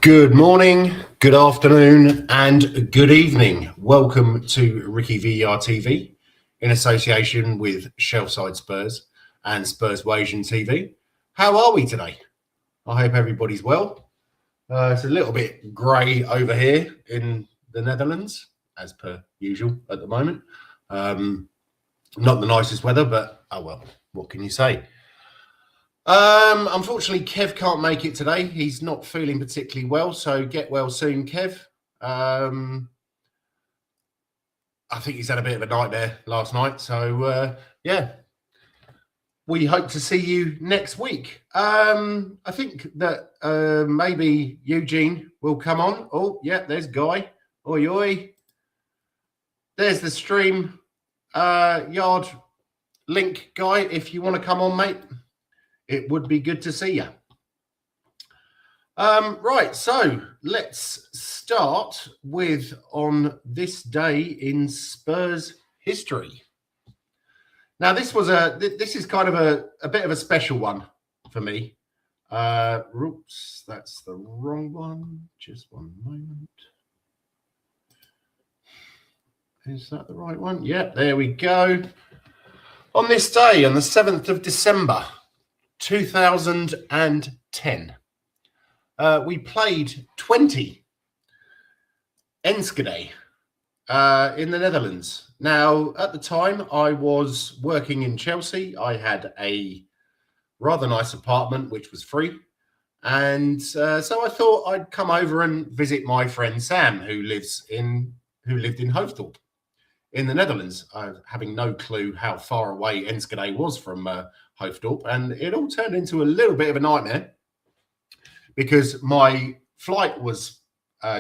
Good morning, good afternoon, and good evening. Welcome to RickyVillaTV in association with Shelfside Spurs and Spurswasian TV. How are we today? I hope everybody's well. It's a little bit grey over here in the Netherlands, as per usual at the moment. Not the nicest weather, but oh well, what can you say? Unfortunately, Kev can't make it today. He's not feeling particularly well, so get well soon, Kev. I think he's had a bit of a nightmare last night, so yeah. We hope to see you next week. I think that maybe Eugene will come on. Oh, yeah, there's Guy. Oi, oi. There's the stream yard link, Guy, if you want to come on, mate. It would be good to see you. Right, so let's start with on this day in Spurs history. Now, this is kind of a bit of a special one for me. Oops, that's the wrong one. Just one moment. Is that the right one? Yep, there we go. On this day, on the 7th of December, 2010, we played 20 Enschede in the Netherlands. Now, at the time, I was working in Chelsea. I had a rather nice apartment, which was free. And so I thought I'd come over and visit my friend Sam, who lived in Hoofddorp in the Netherlands, having no clue how far away Enschede was from Hoofddorp, and it all turned into a little bit of a nightmare because my flight was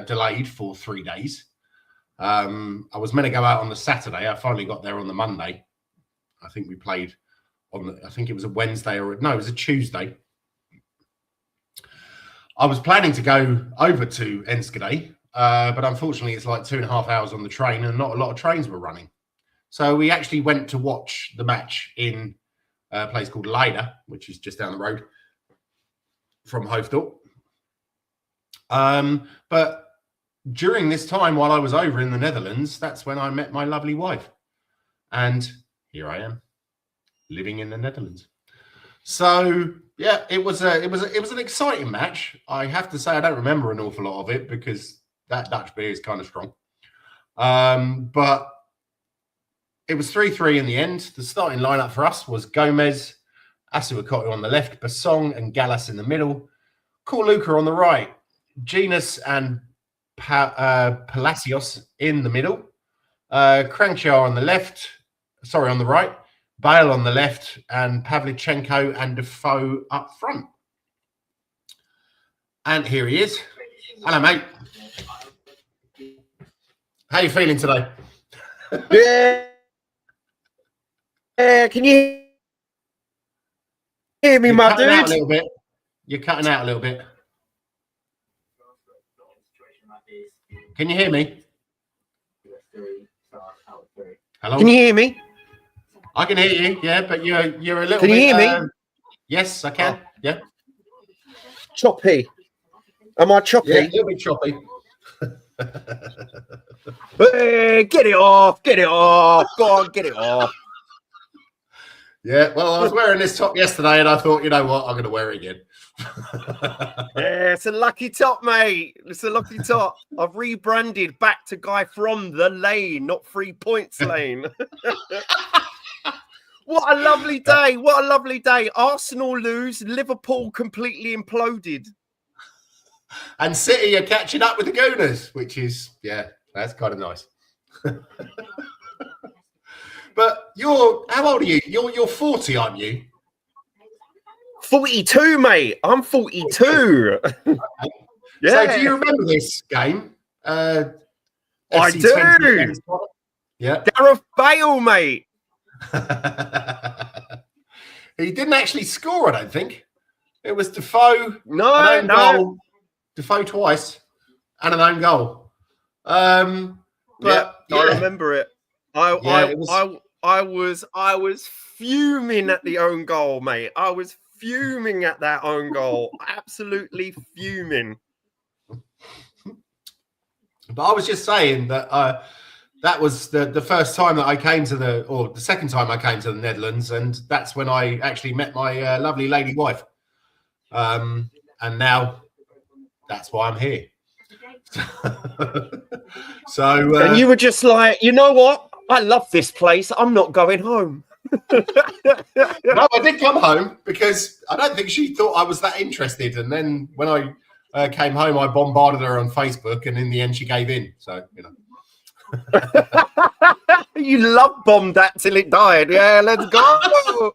delayed for 3 days. I was meant to go out on the Saturday. I finally got there on the Monday. I think we played on I think it was a Wednesday it was a Tuesday. I was planning to go over to Enschede, but unfortunately it's like 2.5 hours on the train and not a lot of trains were running. So we actually went to watch the match in a place called Leiden, which is just down the road from Hoofddorp. But during this time, while I was over in the Netherlands, that's when I met my lovely wife. And here I am, living in the Netherlands. So yeah, it was an exciting match. I have to say I don't remember an awful lot of it because that Dutch beer is kind of strong. But it was 3-3 in the end. The starting lineup for us was Gomez, Asuakoto on the left, Basong and Gallas in the middle, Corluka on the right, Genus and Palacios in the middle, Kranjčar on the right, Bale on the left, and Pavlyuchenko and Defoe up front. And here he is. Hello, mate. How you feeling today? Can you hear me, my dude? Out a little bit. You're cutting out a little bit. Can you hear me? Hello? Can you hear me? I can hear you, yeah, but you're a little bit... Can you hear me? Yes, I can, yeah. Choppy. Am I choppy? Yeah, a little bit choppy. Hey, get it off. Go on, get it off. Yeah, well, I was wearing this top yesterday and I thought, you know what, I'm going to wear it again. Yeah, it's a lucky top, mate. It's a lucky top. I've rebranded back to Guy from the Lane, not 3 Points Lane. What a lovely day. What a lovely day. Arsenal lose, Liverpool completely imploded. And City are catching up with the Gooners, which is, yeah, that's kind of nice. But how old are you? You're 40, aren't you? 42, mate. I'm 42. Yeah. So do you remember this game? I do. Yeah. Gareth Bale, mate. He didn't actually score, I don't think. It was Defoe. No. Goal, Defoe twice and an own goal. But yeah, yeah. I remember it. I was fuming at the own goal, mate. I was fuming at that own goal. Absolutely fuming. But I was just saying that that was the first time that I came to the second time I came to the Netherlands, and that's when I actually met my lovely lady wife. And now that's why I'm here. So and you were just like, you know what? I love this place. I'm not going home. No, I did come home because I don't think she thought I was that interested. And then when I came home, I bombarded her on Facebook, and in the end, she gave in. So, you know. You love bombed that till it died. Yeah, let's go.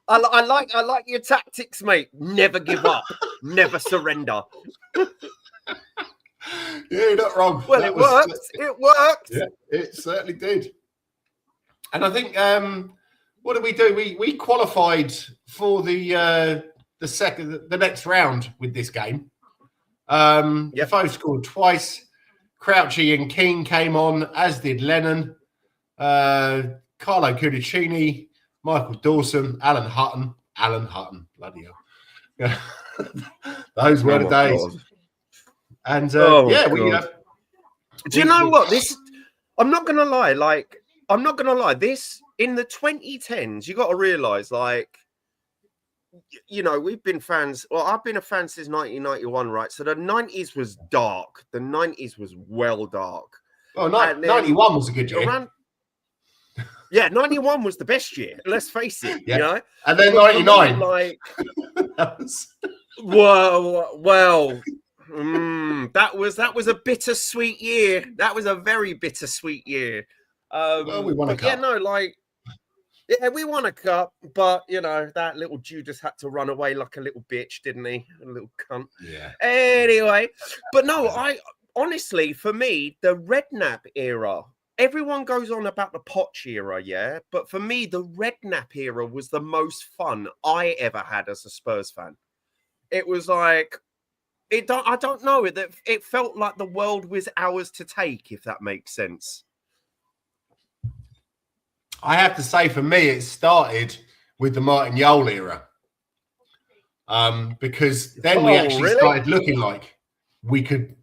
I like your tactics, mate. Never give up. Never surrender. Yeah, you're not wrong. Well, it worked. It worked. Yeah, it certainly did. And I think what did we do? We qualified for the next round with this game. The foe scored twice. Crouchy and King came on, as did Lennon, Carlo Cudicini, Michael Dawson, Alan Hutton, bloody hell. Yeah. Those were the days. God. And we do you know what? I'm not gonna lie, this in the 2010s, you gotta realize, like, you know, we've been fans. Well, I've been a fan since 1991, right? So the 90s was dark. The 90s was well dark. Oh, 91 was a good year. 91 was the best year. Let's face it. Yeah. You know, and then 99. Like, that was a bittersweet year. That was a very bittersweet year. Well, we won a cup. Yeah, we won a cup, but you know, that little Judas had to run away like a little bitch, didn't he? A little cunt. Yeah. Anyway, but no, I honestly, for me, the Redknapp era, everyone goes on about the Poch era, yeah, but for me, the Redknapp era was the most fun I ever had as a Spurs fan. It was like, I don't know, it felt like the world was ours to take, if that makes sense. I have to say, for me, it started with the Martin Jol era, because then we actually started looking like we could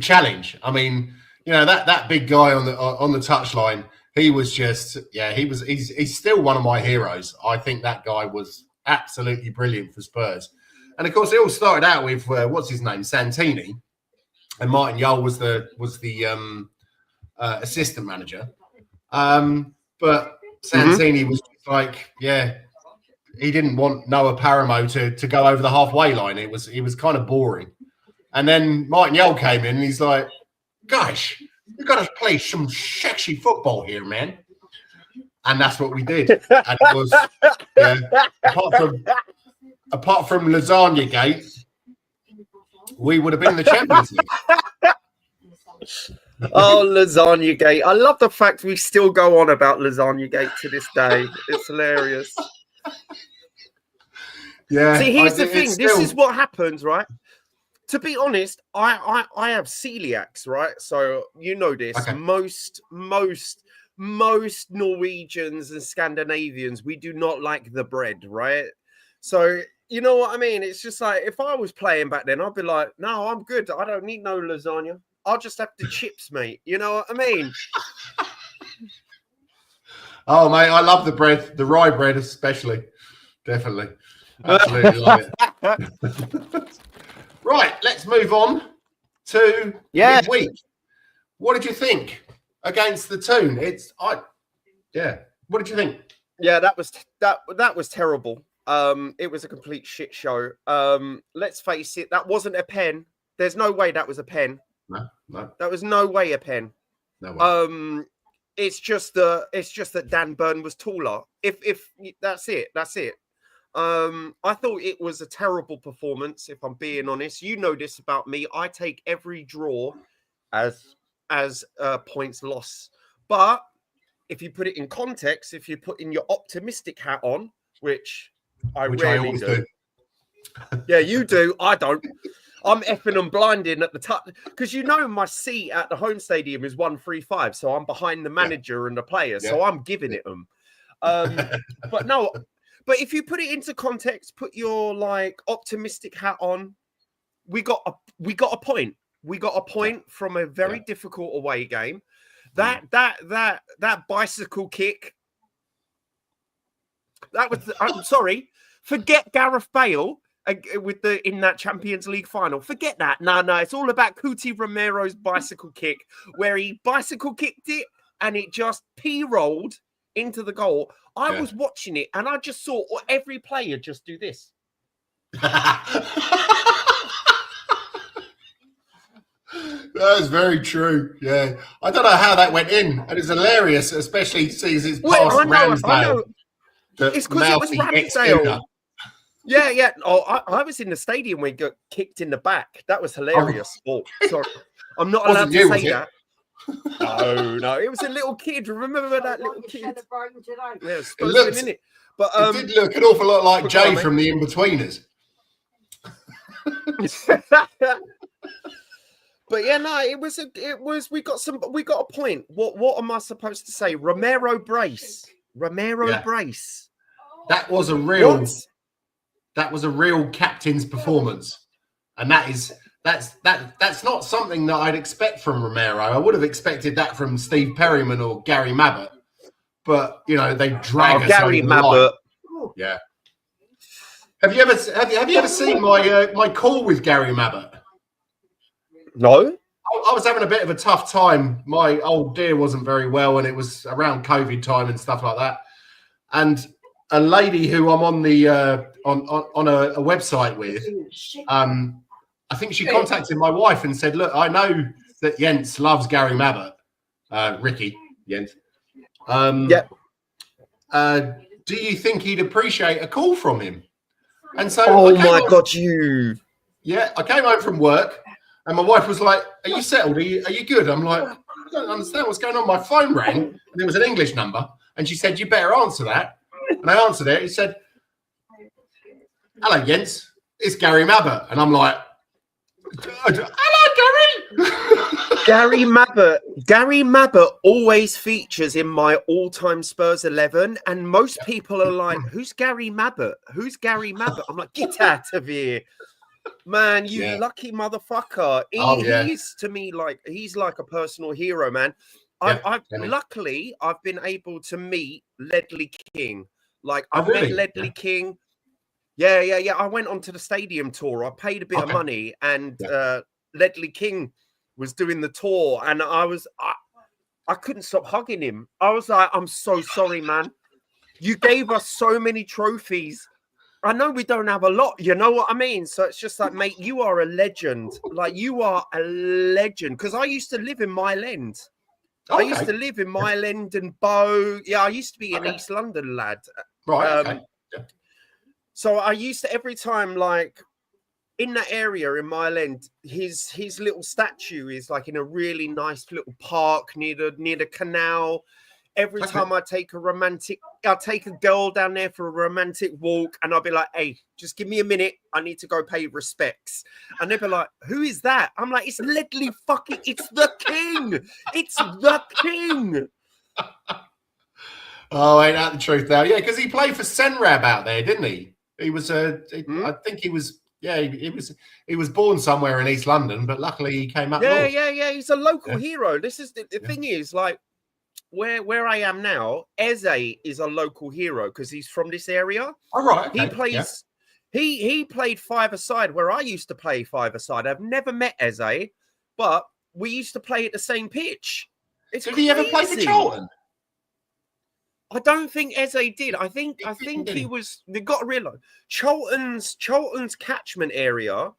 challenge. I mean, you know, that big guy on the touchline, he was just, he's still one of my heroes. I think that guy was absolutely brilliant for Spurs, and of course, it all started out with what's his name, Santini, and Martin Jol was the assistant manager. But Santini was just like, he didn't want Noah Paramo to go over the halfway line. It was kind of boring. And then Martin Jol came in and he's like, gosh, we've got to play some sexy football here, man. And that's what we did. And it was, apart from Lasagna Gate, we would have been the Champions League. Oh, Lasagna Gate. I love the fact we still go on about Lasagna Gate to this day. It's hilarious. Yeah. See, here's the thing. This is what happens, right? To be honest, I have celiacs, right? So you know this. Okay. Most Norwegians and Scandinavians, we do not like the bread, right? So you know what I mean? It's just like, if I was playing back then, I'd be like, no, I'm good. I don't need no lasagna. I'll just have the chips, mate. You know what I mean? Oh, mate, I love the bread, the rye bread especially. Definitely. Absolutely love it. Right, let's move on to midweek. What did you think against the Toon? What did you think? Yeah, that was terrible. It was a complete shit show. Let's face it, that wasn't a pen. There's no way that was a pen. No. That was no way a pen. No way. It's just that Dan Burn was taller. If that's it. I thought it was a terrible performance, if I'm being honest. You know this about me. I take every draw as points loss. But if you put it in context, if you put in your optimistic hat on, which I rarely do. Yeah, you do. I don't. I'm effing and blinding at the touch, because you know my seat at the home stadium is 135, so I'm behind the manager and the players, so I'm giving it them. But no, but if you put it into context, put your like optimistic hat on, we got a point. We got a point from a very difficult away game. That bicycle kick. That was. I'm sorry. Forget Gareth Bale in that Champions League final. Forget that. No. It's all about Cuti Romero's bicycle kick, where he bicycle kicked it and it just p-rolled into the goal. I was watching it and I just saw every player just do this. That is very true. Yeah, I don't know how that went in, and it's hilarious, especially seeing it's past Ramsdale. I know. It's because it was Ramsdale. Yeah. Oh, I was in the stadium when he got kicked in the back. That was hilarious. Oh, sorry, I'm not allowed to say that. No, it was a little kid. Remember that little kid? Yeah, it supposed to be in it. But it did look an awful lot like Jay from the In-Betweeners. But yeah, no, it was. We got a point. What am I supposed to say? Romero brace. Brace. That was a real captain's performance, and that's not something that I'd expect from Romero. I would have expected that from Steve Perryman or Gary Mabbott, but they drag us Gary over the Mabbott. Line. Yeah. Have you ever seen my call with Gary Mabbott? No. I was having a bit of a tough time. My old dear wasn't very well, and it was around COVID time and stuff like that. And a lady who I'm on the on a website with, I think she contacted my wife and said, "Look, I know that Jens loves Gary Mabbott, Ricky Jens. Do you think he'd appreciate a call from him?" And so, I came home from work. And my wife was like, "Are you settled? Are you good?" I'm like, "I don't understand what's going on." My phone rang, and it was an English number. And she said, "You better answer that." And I answered it. He said, "Hello, Jens. It's Gary Mabbott." And I'm like, "Hello, Gary." Gary Mabbott always features in my all-time Spurs 11. And most people are like, "Who's Gary Mabbott? Who's Gary Mabbott?" I'm like, "Get out of here. Man, you lucky motherfucker." He's to me he's like a personal hero, man. Luckily I've been able to meet Ledley King. I've met Ledley King. Yeah. I went onto the stadium tour. I paid a bit of money, and Ledley King was doing the tour, and I couldn't stop hugging him. I was like, "I'm so sorry, man. You gave us so many trophies. I know we don't have a lot, you know what I mean?" So it's just like, "Mate, you are a legend. You are a legend." Because I used to live in Mile End. I used to live in Mile End and Bow. Yeah, I used to be an East London lad. Right. So I used to, every time, in that area in Mile End, his little statue is in a really nice little park near the canal. Every time I take I'll take a girl down there for a romantic walk, and I'll be like, "Hey, just give me a minute. I need to go pay respects." And they'll be like, "Who is that?" I'm like, "It's Ledley it's the king. It's the king." Oh, ain't that the truth now? Yeah, because he played for Senrab out there, didn't he? He was I think he was. Yeah, he was born somewhere in East London, but luckily he came up north. Yeah. He's a local hero. This is the thing is, where I am now, Eze is a local hero because he's from this area. All right. Okay. He plays. He played five-a-side where I used to play five-a-side. I've never met Eze, but we used to play at the same pitch. It's Did he ever play for Charlton? I don't think Eze did. I think he was. They got to realise Charlton's catchment area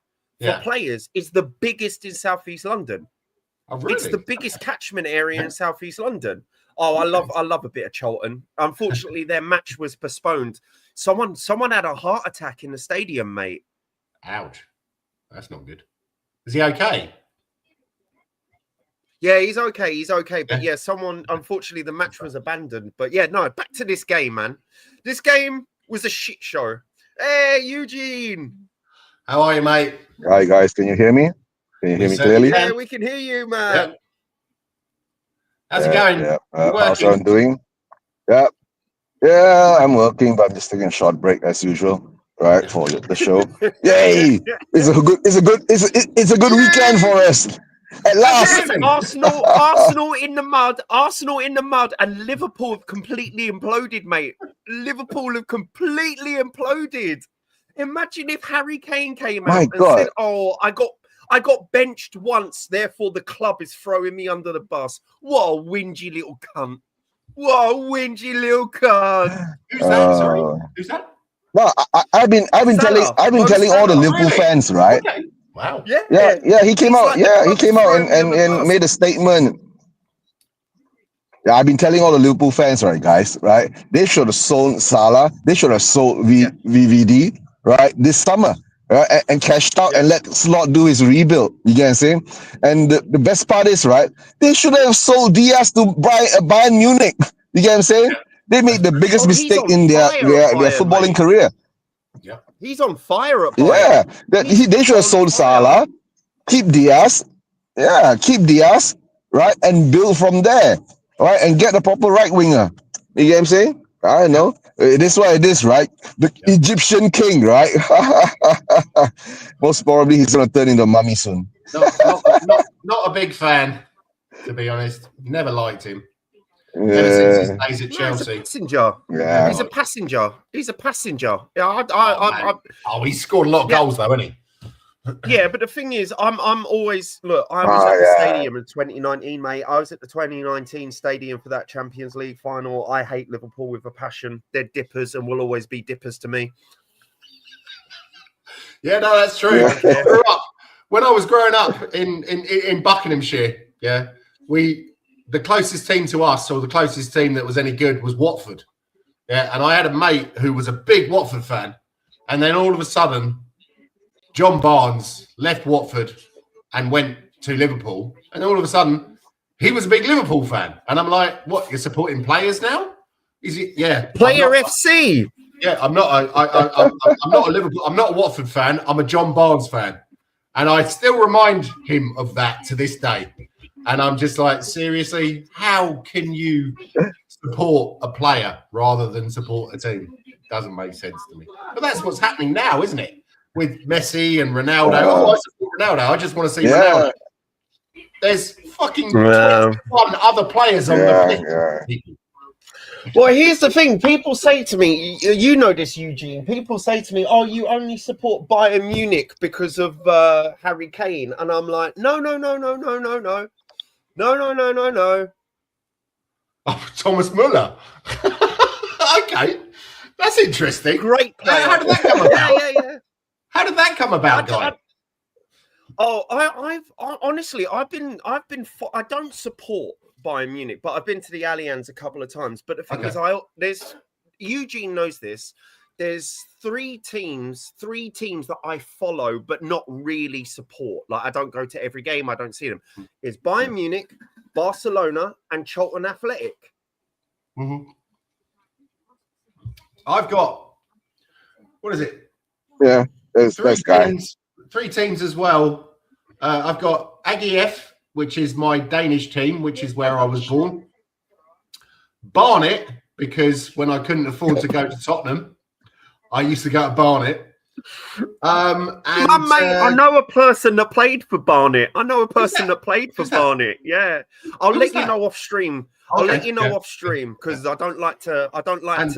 for players is the biggest in Southeast London. Oh, really? It's the biggest catchment area in Southeast London. Oh, I love a bit of Charlton. Unfortunately, their match was postponed. Someone had a heart attack in the stadium, mate. Ouch. That's not good. Is he okay? Yeah, he's okay. But yeah, unfortunately, the match was abandoned. But yeah, no, back to this game, man. This game was a shit show. Hey, Eugene. How are you, mate? Hi, guys. Can you hear me? Can you hear me clearly? Yeah, we can hear you, man. Yeah. How's it going? Yeah. How's everyone doing? Yeah, I'm working, but I'm just taking a short break as usual. right, for the show. Yay! It's a good weekend for us. At last. Arsenal in the mud, and Liverpool have completely imploded, mate. Liverpool have completely imploded. Imagine if Harry Kane came out and said, "Oh, I got benched once, therefore the club is throwing me under the bus." What a whingy little cunt! What a whingy little cunt! Who's that? Sorry, who's that? No, I've been telling all the Liverpool fans, right? Okay. Wow. Yeah. He came out. Like he came out and made a statement. Yeah, I've been telling all the Liverpool fans, right, guys, right? They should have sold Salah. They should have sold VVD, right, this summer, right, and cashed out and let Slot do his rebuild. You get what I'm saying? And the best part is, right, they should have sold Diaz to Bayern Munich. You get what I'm saying? They made the biggest mistake in their footballing career. Yeah, he's on fire at Bayern. Yeah, they should have sold Salah, keep Diaz, right, and build from there. Right, and get the proper right winger. You get what I'm saying? I don't know. It is what it is, right? The Egyptian king, right? Most probably he's gonna turn into a mummy soon. Not a big fan, to be honest. Never liked him. Ever since his days at Chelsea. He's a passenger. Yeah. He's a passenger. Yeah, he scored a lot of goals though, hasn't he? Yeah, but the thing is, I was at the stadium in 2019, mate. I was at the 2019 stadium for that Champions League final. I hate Liverpool with a passion. They're dippers and will always be dippers to me. Yeah, no, that's true. Yeah. When I was growing up in Buckinghamshire, the closest team to us, or the closest team that was any good, was Watford. Yeah, and I had a mate who was a big Watford fan, and then all of a sudden, John Barnes left Watford and went to Liverpool, and all of a sudden he was a big Liverpool fan. And I'm like, "What? You're supporting players now? Is it? Yeah, Player FC. Yeah, I'm not a Liverpool. I'm not a Watford fan. I'm a John Barnes fan, and I still remind him of that to this day. And I'm just like, seriously, how can you support a player rather than support a team? Doesn't make sense to me. But that's what's happening now, isn't it? With Messi and Ronaldo. I support Ronaldo. I just want to see Ronaldo. There's fucking 21 other players on the pitch. Well, here's the thing. People say to me, you know this, Eugene. People say to me, "Oh, you only support Bayern Munich because of Harry Kane." And I'm like, no. Oh, Thomas Muller. Okay. That's interesting. Great player. How did that come about? Yeah. How did that come about, guy? I've honestly, I don't support Bayern Munich, but I've been to the Allianz a couple of times. But the thing is, Eugene knows this. There's three teams that I follow, but not really support. Like, I don't go to every game. I don't see them. It's Bayern Munich, Barcelona, and Charlton Athletic. Mm-hmm. I've got, what is it? Yeah. Three teams as well. I've got AGF, which is my Danish team, which is where I was born. Barnet, because when I couldn't afford to go to Tottenham, I used to go to Barnet. I know a person that played for Barnet. Barnet. Yeah, I'll let you know off stream. I'll let you know off stream because I don't like to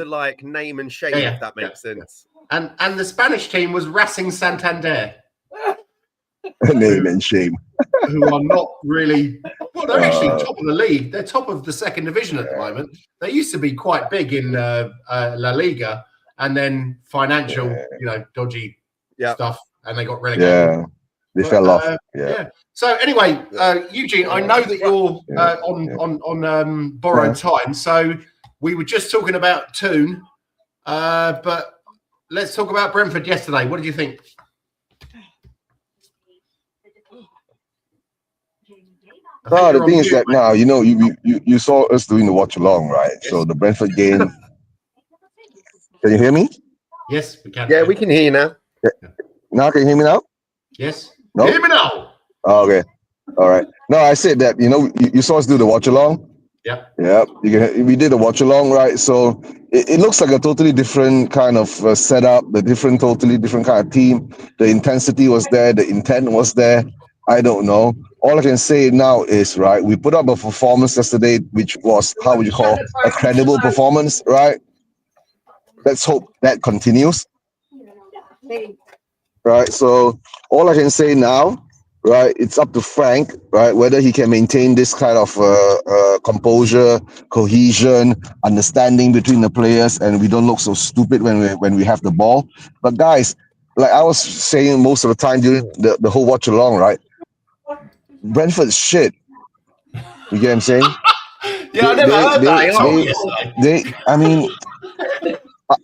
like name and shame if that makes sense. And the Spanish team was Racing Santander. Name and shame. Who are not really, well, they're actually top of the league. They're top of the second division at the moment. They used to be quite big in La Liga, and then financial, dodgy stuff, and they got relegated. Yeah, they fell off. So anyway, Eugene, I know that you're on borrowed time. So we were just talking about Toon, but let's talk about Brentford yesterday. What did you think? The thing is that now, you saw us doing the watch along, right? Yes. So the Brentford game. Can you hear me? Yes, we can. Yeah, we can hear you now. Now, can you hear me now? Yes. No? Hear me now. Oh, okay. All right. No, I said that, you saw us do the watch along. Yeah, we did a watch along, right? So it looks like a totally different kind of setup, totally different kind of team. The intensity was there, the intent was there. I don't know. All I can say now is, right, we put up a performance yesterday, which was, how would you call, a credible performance, right? Let's hope that continues, right? So all I can say now, right, it's up to Frank, right, whether he can maintain this kind of composure, cohesion, understanding between the players, and we don't look so stupid when we have the ball. But guys, like I was saying most of the time during the whole watch along, right, Brentford's shit. You get what I'm saying? Yeah, I never heard that until yesterday. I mean,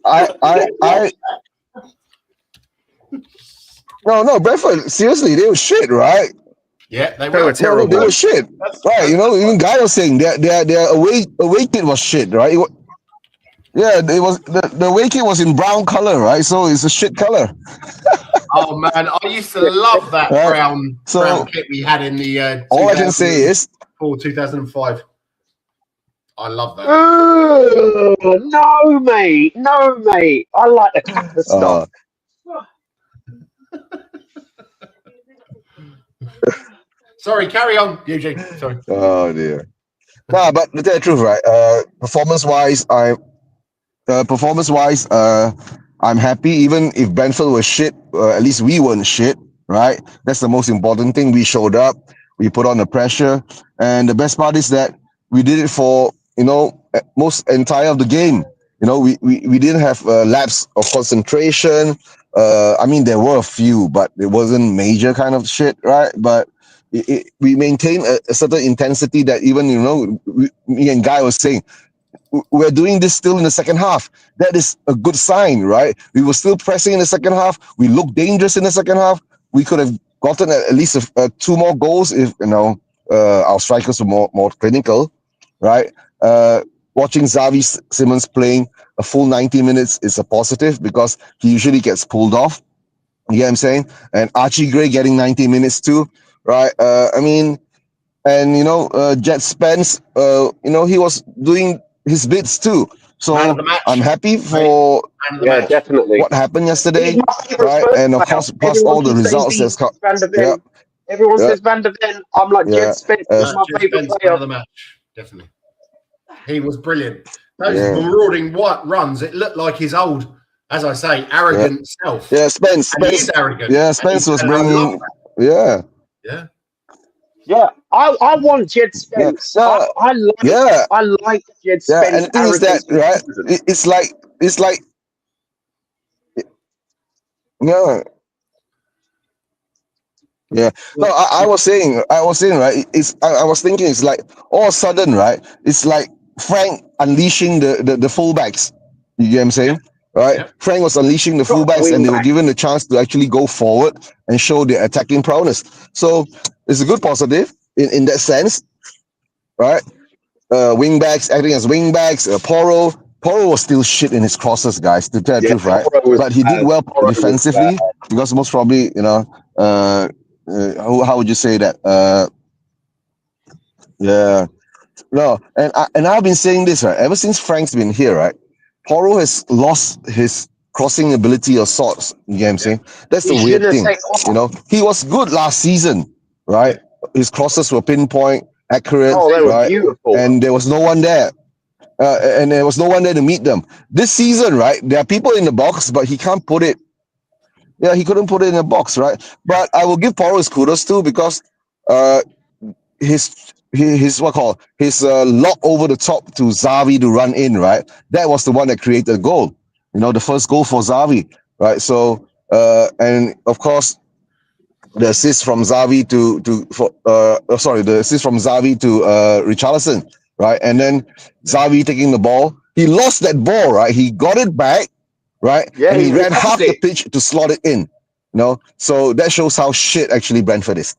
I no, Brentford, seriously, they were shit, right? Yeah, they were were terrible. They were shit, right? You know, even Guy was saying their away kit was shit, right? Yeah, it was the away kit was in brown color, right? So it's a shit color. Oh man, I used to love that Right. brown kit we had in the. All I can say is, 2005. I love that. No, mate. I like the Kappa stuff. Sorry, carry on, Eugene. Sorry. Oh dear. Nah, but to tell the truth, right? Performance wise, I'm happy. Even if Brentford was shit, at least we weren't shit, right? That's the most important thing. We showed up, we put on the pressure, and the best part is that we did it for most entire of the game. You know, we didn't have lapse of concentration. I mean, there were a few, but it wasn't major kind of shit, right? But we maintain a certain intensity that even, me and Guy was saying, we're doing this still in the second half. That is a good sign, right? We were still pressing in the second half. We looked dangerous in the second half. We could have gotten at least two more goals if, our strikers were more clinical, right? Watching Xavi Simons playing a full 90 minutes is a positive because he usually gets pulled off. You get what I'm saying? And Archie Gray getting 90 minutes too, right? Jet Spence, he was doing his bits too. So I'm happy for definitely what happened yesterday, right? And of course, plus all the results that's come. Yeah. Everyone says Van der Ven. I'm like, Jet Spence is my favourite player. Of the match, definitely. He was brilliant. Those marauding white runs, it looked like his old, as I say, arrogant self. Yeah, Spence. He is arrogant. Yeah, Spence was bringing. Yeah. Yeah, I want Jed Spence. Yeah. I like Jed Spence. Yeah, and the thing is that, right? It's like. Yeah. Yeah. No, I was saying, right? I was thinking, it's like all of a sudden, right? It's like Frank unleashing the fullbacks. You get what I'm saying? Right? Yeah. Frank was unleashing the fullbacks, and they were given the chance to actually go forward and show their attacking prowess. So it's a good positive in that sense, right? Wingbacks acting as wingbacks. Porro was still shit in his crosses, guys. To tell the truth, right? But he did well defensively because most probably, how would you say that? Yeah. No, and I've been saying this, right? Ever since Frank's been here, right? Porro has lost his crossing ability of sorts. You get what I'm saying? That's the weird thing. He was good last season, right? His crosses were pinpoint, accurate, they were right? beautiful. And there was no one there. And there was no one there to meet them. This season, right? There are people in the box, but he can't put it. Yeah, he couldn't put it in a box, right? But I will give Porro his kudos too because his lock over the top to Xavi to run in, right? That was the one that created the goal. The first goal for Xavi, right? So and of course the assist from Xavi to Richarlison, right? And then Xavi taking the ball. He lost that ball, right? He got it back, right? Yeah, and he ran half the pitch to slot it in. So that shows how shit actually Brentford is.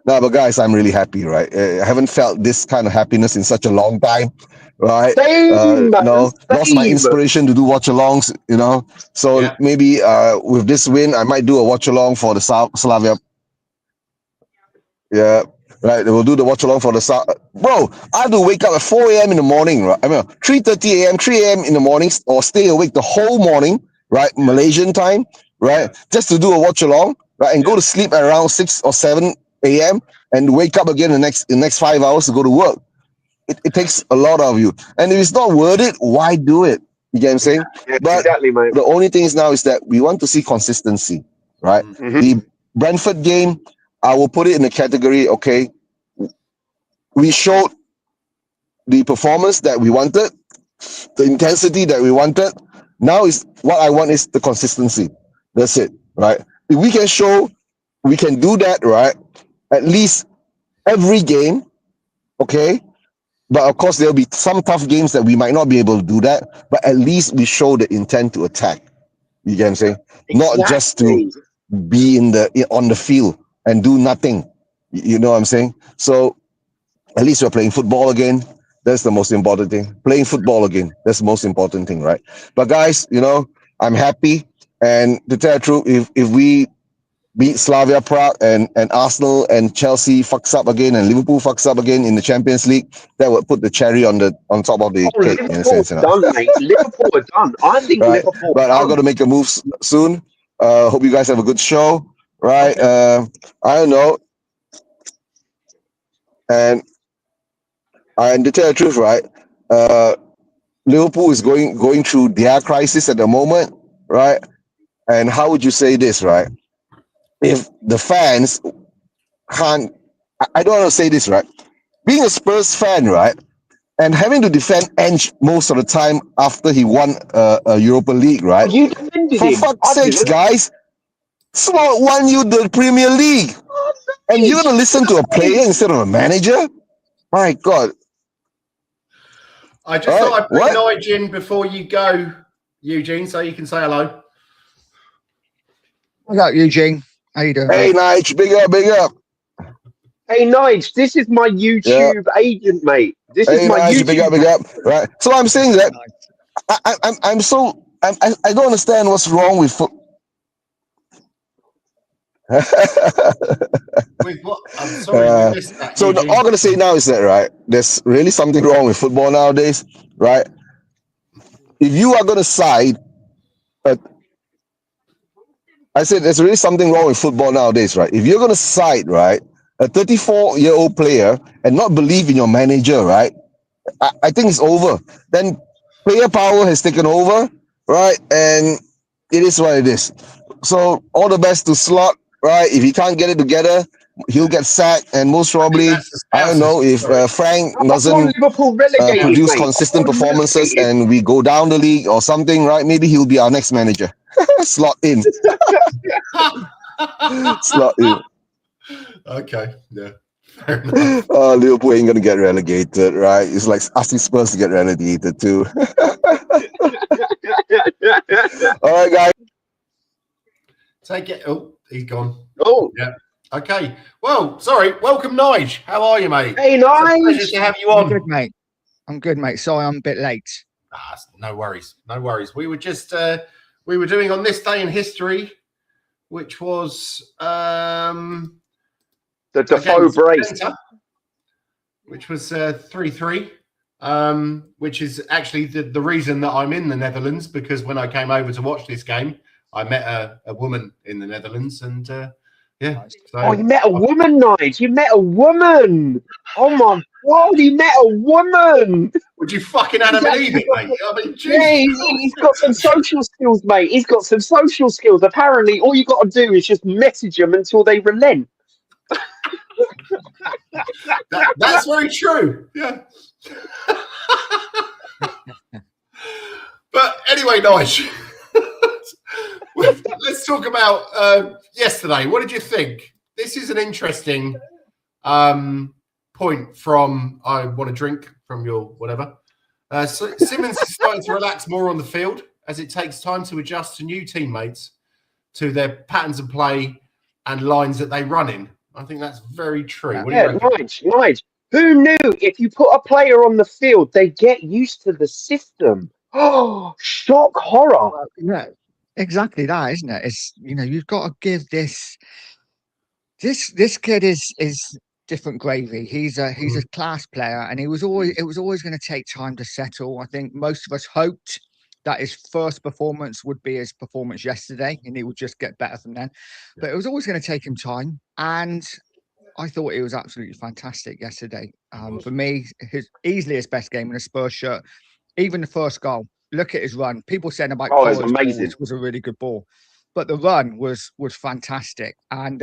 But guys, I'm really happy, right? I haven't felt this kind of happiness in such a long time, right? Lost my inspiration to do watch-alongs, So maybe with this win, I might do a watch-along for the Slavia. Yeah. Right. They will do the watch along for the bro. I have to wake up at 4 a.m. in the morning, right? I mean 3:30 a.m., 3 a.m. in the morning, or stay awake the whole morning, right? Malaysian time, right? Just to do a watch along, right? And go to sleep at around 6 or 7 a.m. and wake up again the next 5 hours to go to work. It takes a lot of you. And if it's not worth it, why do it? You get what I'm saying? Yeah, But exactly, mate. the only thing is now is that we want to see consistency, right? Mhm. The Brentford game, I will put it in the category, okay, we showed the performance that we wanted, the intensity that we wanted. Now is what I want is the consistency. That's it, right? If we can show we can do that, right, at least every game, okay? But of course, there'll be some tough games that we might not be able to do that, but at least we show the intent to attack. You get what I'm saying? Not just to be on the field and do nothing. You know what I'm saying? So at least we're playing football again. That's the most important thing. Playing football again. That's the most important thing, right? But guys, I'm happy. And to tell the truth, if we beat Slavia Prague and Arsenal and Chelsea fucks up again and Liverpool fucks up again in the Champions League, that would put the cherry on top of the cake. In a sense, done, mate. Liverpool are done. I think right? Liverpool. But I've got to make a move soon. Hope you guys have a good show, right? Okay. I don't know, and to tell the truth, right? Liverpool is going through their crisis at the moment, right? And how would you say this, right? If the fans can't, I don't want to say this, right? Being a Spurs fan, right, and having to defend Ange most of the time after he won a Europa League, right? You defended For him. fuck's I sakes, didn't. guys, Slot won you the Premier League, and you're gonna listen to a player instead of a manager? My God! I just thought I'd bring Nige in before you go, Eugene, so you can say hello. What's up, Eugene? How you doing? Hey, Nige, big up, big up. Hey, Nige, this is my YouTube agent, mate. This is my Nige, YouTube. big up, big up. Right. So I'm saying that I don't understand what's wrong with football. With what? I'm sorry, we missed that. So all I'm gonna say now is that, right, there's really something wrong with football nowadays, right? If you are gonna side, I said there's really something wrong with football nowadays, right? If you're gonna side, right, a 34-year-old player and not believe in your manager, right, I think it's over. Then player power has taken over, right? And it is what it is. So all the best to Slot, right? If he can't get it together, he'll get sacked, and most probably, I don't know, if Frank doesn't produce consistent performances and we go down the league or something, right? Maybe he'll be our next manager. Slot in. Slot in. Okay, yeah. Liverpool ain't gonna get relegated, right? It's like asking Spurs to get relegated too. All right, guys. Take it. Oh, he's gone. Oh, yeah. Okay. Well, sorry. Welcome, Nige. How are you, mate? Hey, Nige. Pleasure to have you on. I'm good, mate. I'm good, mate. Sorry, I'm a bit late. No worries. No worries. We were just we were doing on this day in history, which was the Defoe brace, which was 3-3. Which is actually the reason that I'm in the Netherlands, because when I came over to watch this game, I met a woman in the Netherlands, and yeah. So, you met a woman, Nige. You met a woman. Oh my God, he met a woman. Would you fucking Adam and Eve, mate? I mean, yeah, he's got some social skills, mate. He's got some social skills. Apparently, all you got to do is just message them until they relent. That's very true. Yeah. But anyway, Nige, let's talk about yesterday. What did you think? This is an interesting point from I want to drink from your whatever. Simmons is starting to relax more on the field as it takes time to adjust to new teammates, to their patterns of play and lines that they run in. I think that's very true. Nige. Who knew if you put a player on the field, they get used to the system? Oh, shock horror. Yeah, exactly that, isn't it? It's, you've got to give this This kid is different gravy. He's a class player, and it was always going to take time to settle. I think most of us hoped that his first performance would be his performance yesterday, and he would just get better from then. But it was always going to take him time, and I thought he was absolutely fantastic yesterday. For me, easily his best game in a Spurs shirt. Even the first goal. Look at his run. People saying about Oh, it's amazing. Which was a really good ball, but the run was fantastic. And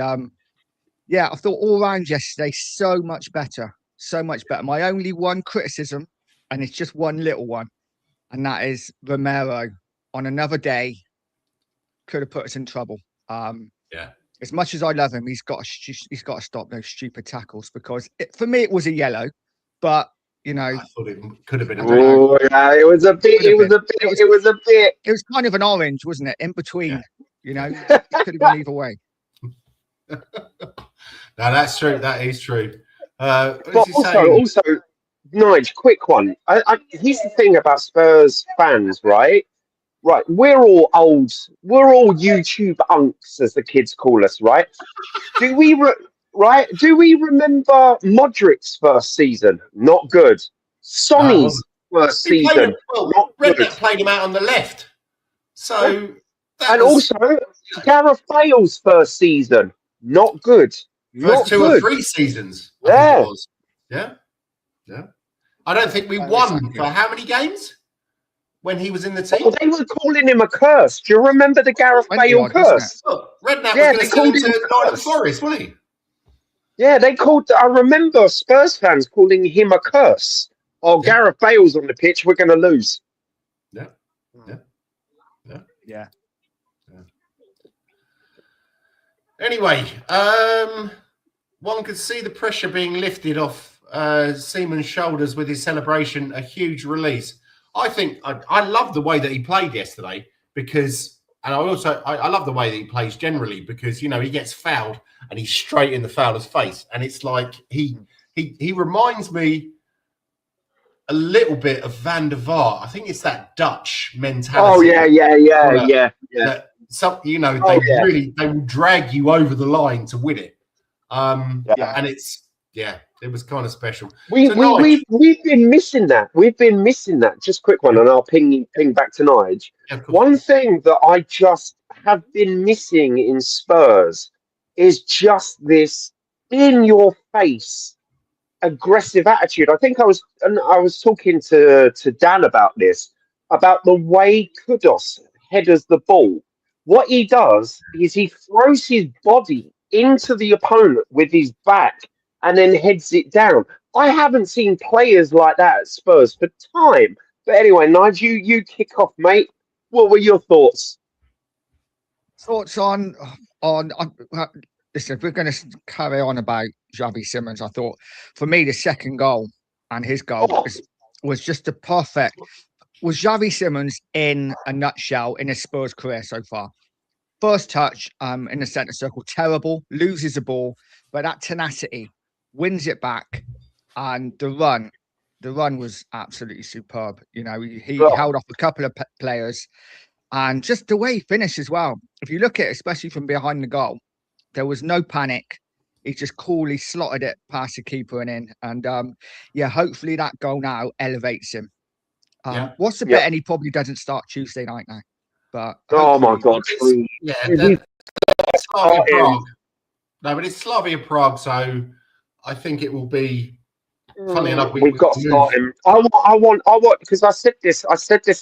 yeah, I thought all round yesterday so much better. My only one criticism, and it's just one little one, and that is Romero on another day could have put us in trouble. Yeah. As much as I love him, he's got to stop those stupid tackles, because for me it was a yellow, but you know, I thought it could have been. Oh, yeah, it was a bit. It was a bit. It was kind of an orange, wasn't it? In between, yeah. You know, it could have gone either way. No, that's true. That is true. But also, Nige, quick one. Here's the thing about Spurs fans, right? Right, we're all old. We're all YouTube unks, as the kids call us, right? Do we remember Modric's first season? Not good. Sonny's first season. Not good. Redknapp played him out on the left. So, also Gareth Bale's first season. Not good. First two or three seasons. I think it was. Yeah. I don't think we won for how many games when he was in the team? Oh, they were calling him a curse. Do you remember the Gareth Bale curse? Look, Redknapp was going to send him to Nottingham Forest, wasn't he? Yeah, I remember Spurs fans calling him a curse. Oh, yeah. Gareth Bale's on the pitch. We're going to lose. Yeah. Anyway, one could see the pressure being lifted off Seaman's shoulders with his celebration, a huge release. I think I love the way that he played yesterday because, and I love the way that he plays generally because, you know, he gets fouled and he's straight in the fouler's face. And it's like he reminds me a little bit of Van der Vaart. I think it's that Dutch mentality. Oh, yeah. Some, you know, they will drag you over the line to win it. And it was kind of special. We've been missing that. We've been missing that. Just quick one, and I'll ping back to Nige. Yeah, one thing that I just have been missing in Spurs is just this in your face aggressive attitude. I think I was talking to Dan about this, about the way Kudus headers the ball. What he does is he throws his body into the opponent with his back and then heads it down. I haven't seen players like that at Spurs for time. But anyway, Nigel, you kick off, mate. What were your thoughts? Thoughts on listen, if we're going to carry on about Xavi Simons, I thought for me the second goal and his goal was just a perfect. Was Xavi Simons in a nutshell in his Spurs career so far? First touch in the centre circle, terrible, loses the ball, but that tenacity, wins it back, and the run was absolutely superb. You know, he held off a couple of players, and just the way he finished as well. If you look at it, especially from behind the goal, there was no panic. He just coolly slotted it past the keeper and in. And hopefully that goal now elevates him. What's the bet? And he probably doesn't start Tuesday night now. But oh my God, please. Yeah, Slavia Prague. No, but it's Slavia Prague, so I think it will be. Funny enough, we've got to start him. I want because I said this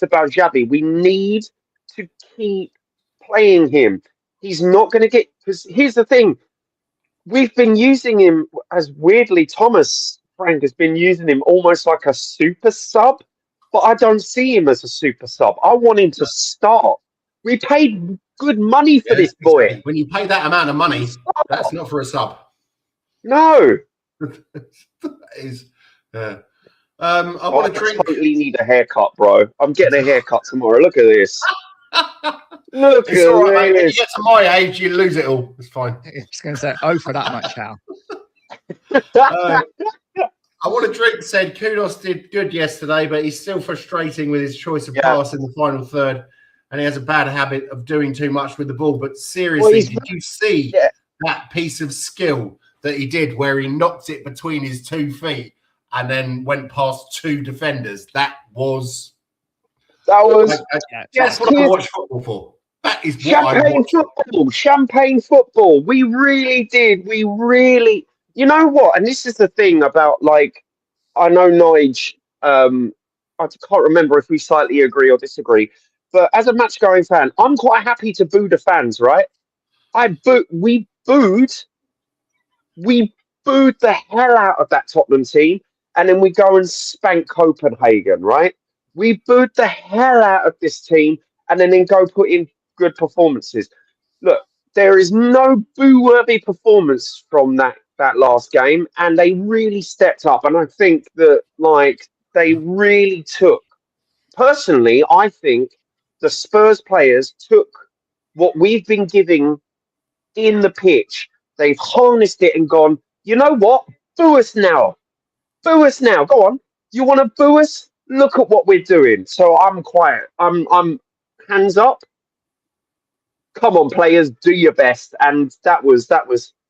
about Xavi. We need to keep playing him. He's not going to get, because here's the thing. We've been using him as weirdly, Thomas Frank has been using him almost like a super sub, but I don't see him as a super sub. I want him to start. We paid good money for this boy. When you pay that amount of money, that's not for a sub. No. That is, I want to drink. I totally need a haircut, bro. I'm getting a haircut tomorrow. Look at this. Look it's at all right, mate. When you this. get to my age, you lose it all. It's fine. I was going to say, for that much, Hal. I want to drink said Kudos did good yesterday, but he's still frustrating with his choice of pass in the final third, and he has a bad habit of doing too much with the ball. But seriously, did you see that piece of skill that he did, where he knocked it between his 2 feet and then went past 2 defenders. That was that's what I watch football for. That is what I watch. Champagne football. We really did. We really, you know what? And this is the thing about, like, I know Nige. I can't remember if we slightly agree or disagree. But as a match going fan, I'm quite happy to boo the fans, right? We booed the hell out of that Tottenham team, and then we go and spank Copenhagen, right? We booed the hell out of this team, and then go put in good performances. Look, there is no boo-worthy performance from that last game, and they really stepped up. And I think that, like, they really took. Personally, I think the Spurs players took what we've been giving in the pitch. They've harnessed it and gone, you know what? Boo us now. Boo us now. Go on. You want to boo us? Look at what we're doing. So I'm quiet. I'm hands up. Come on, players, do your best. And that was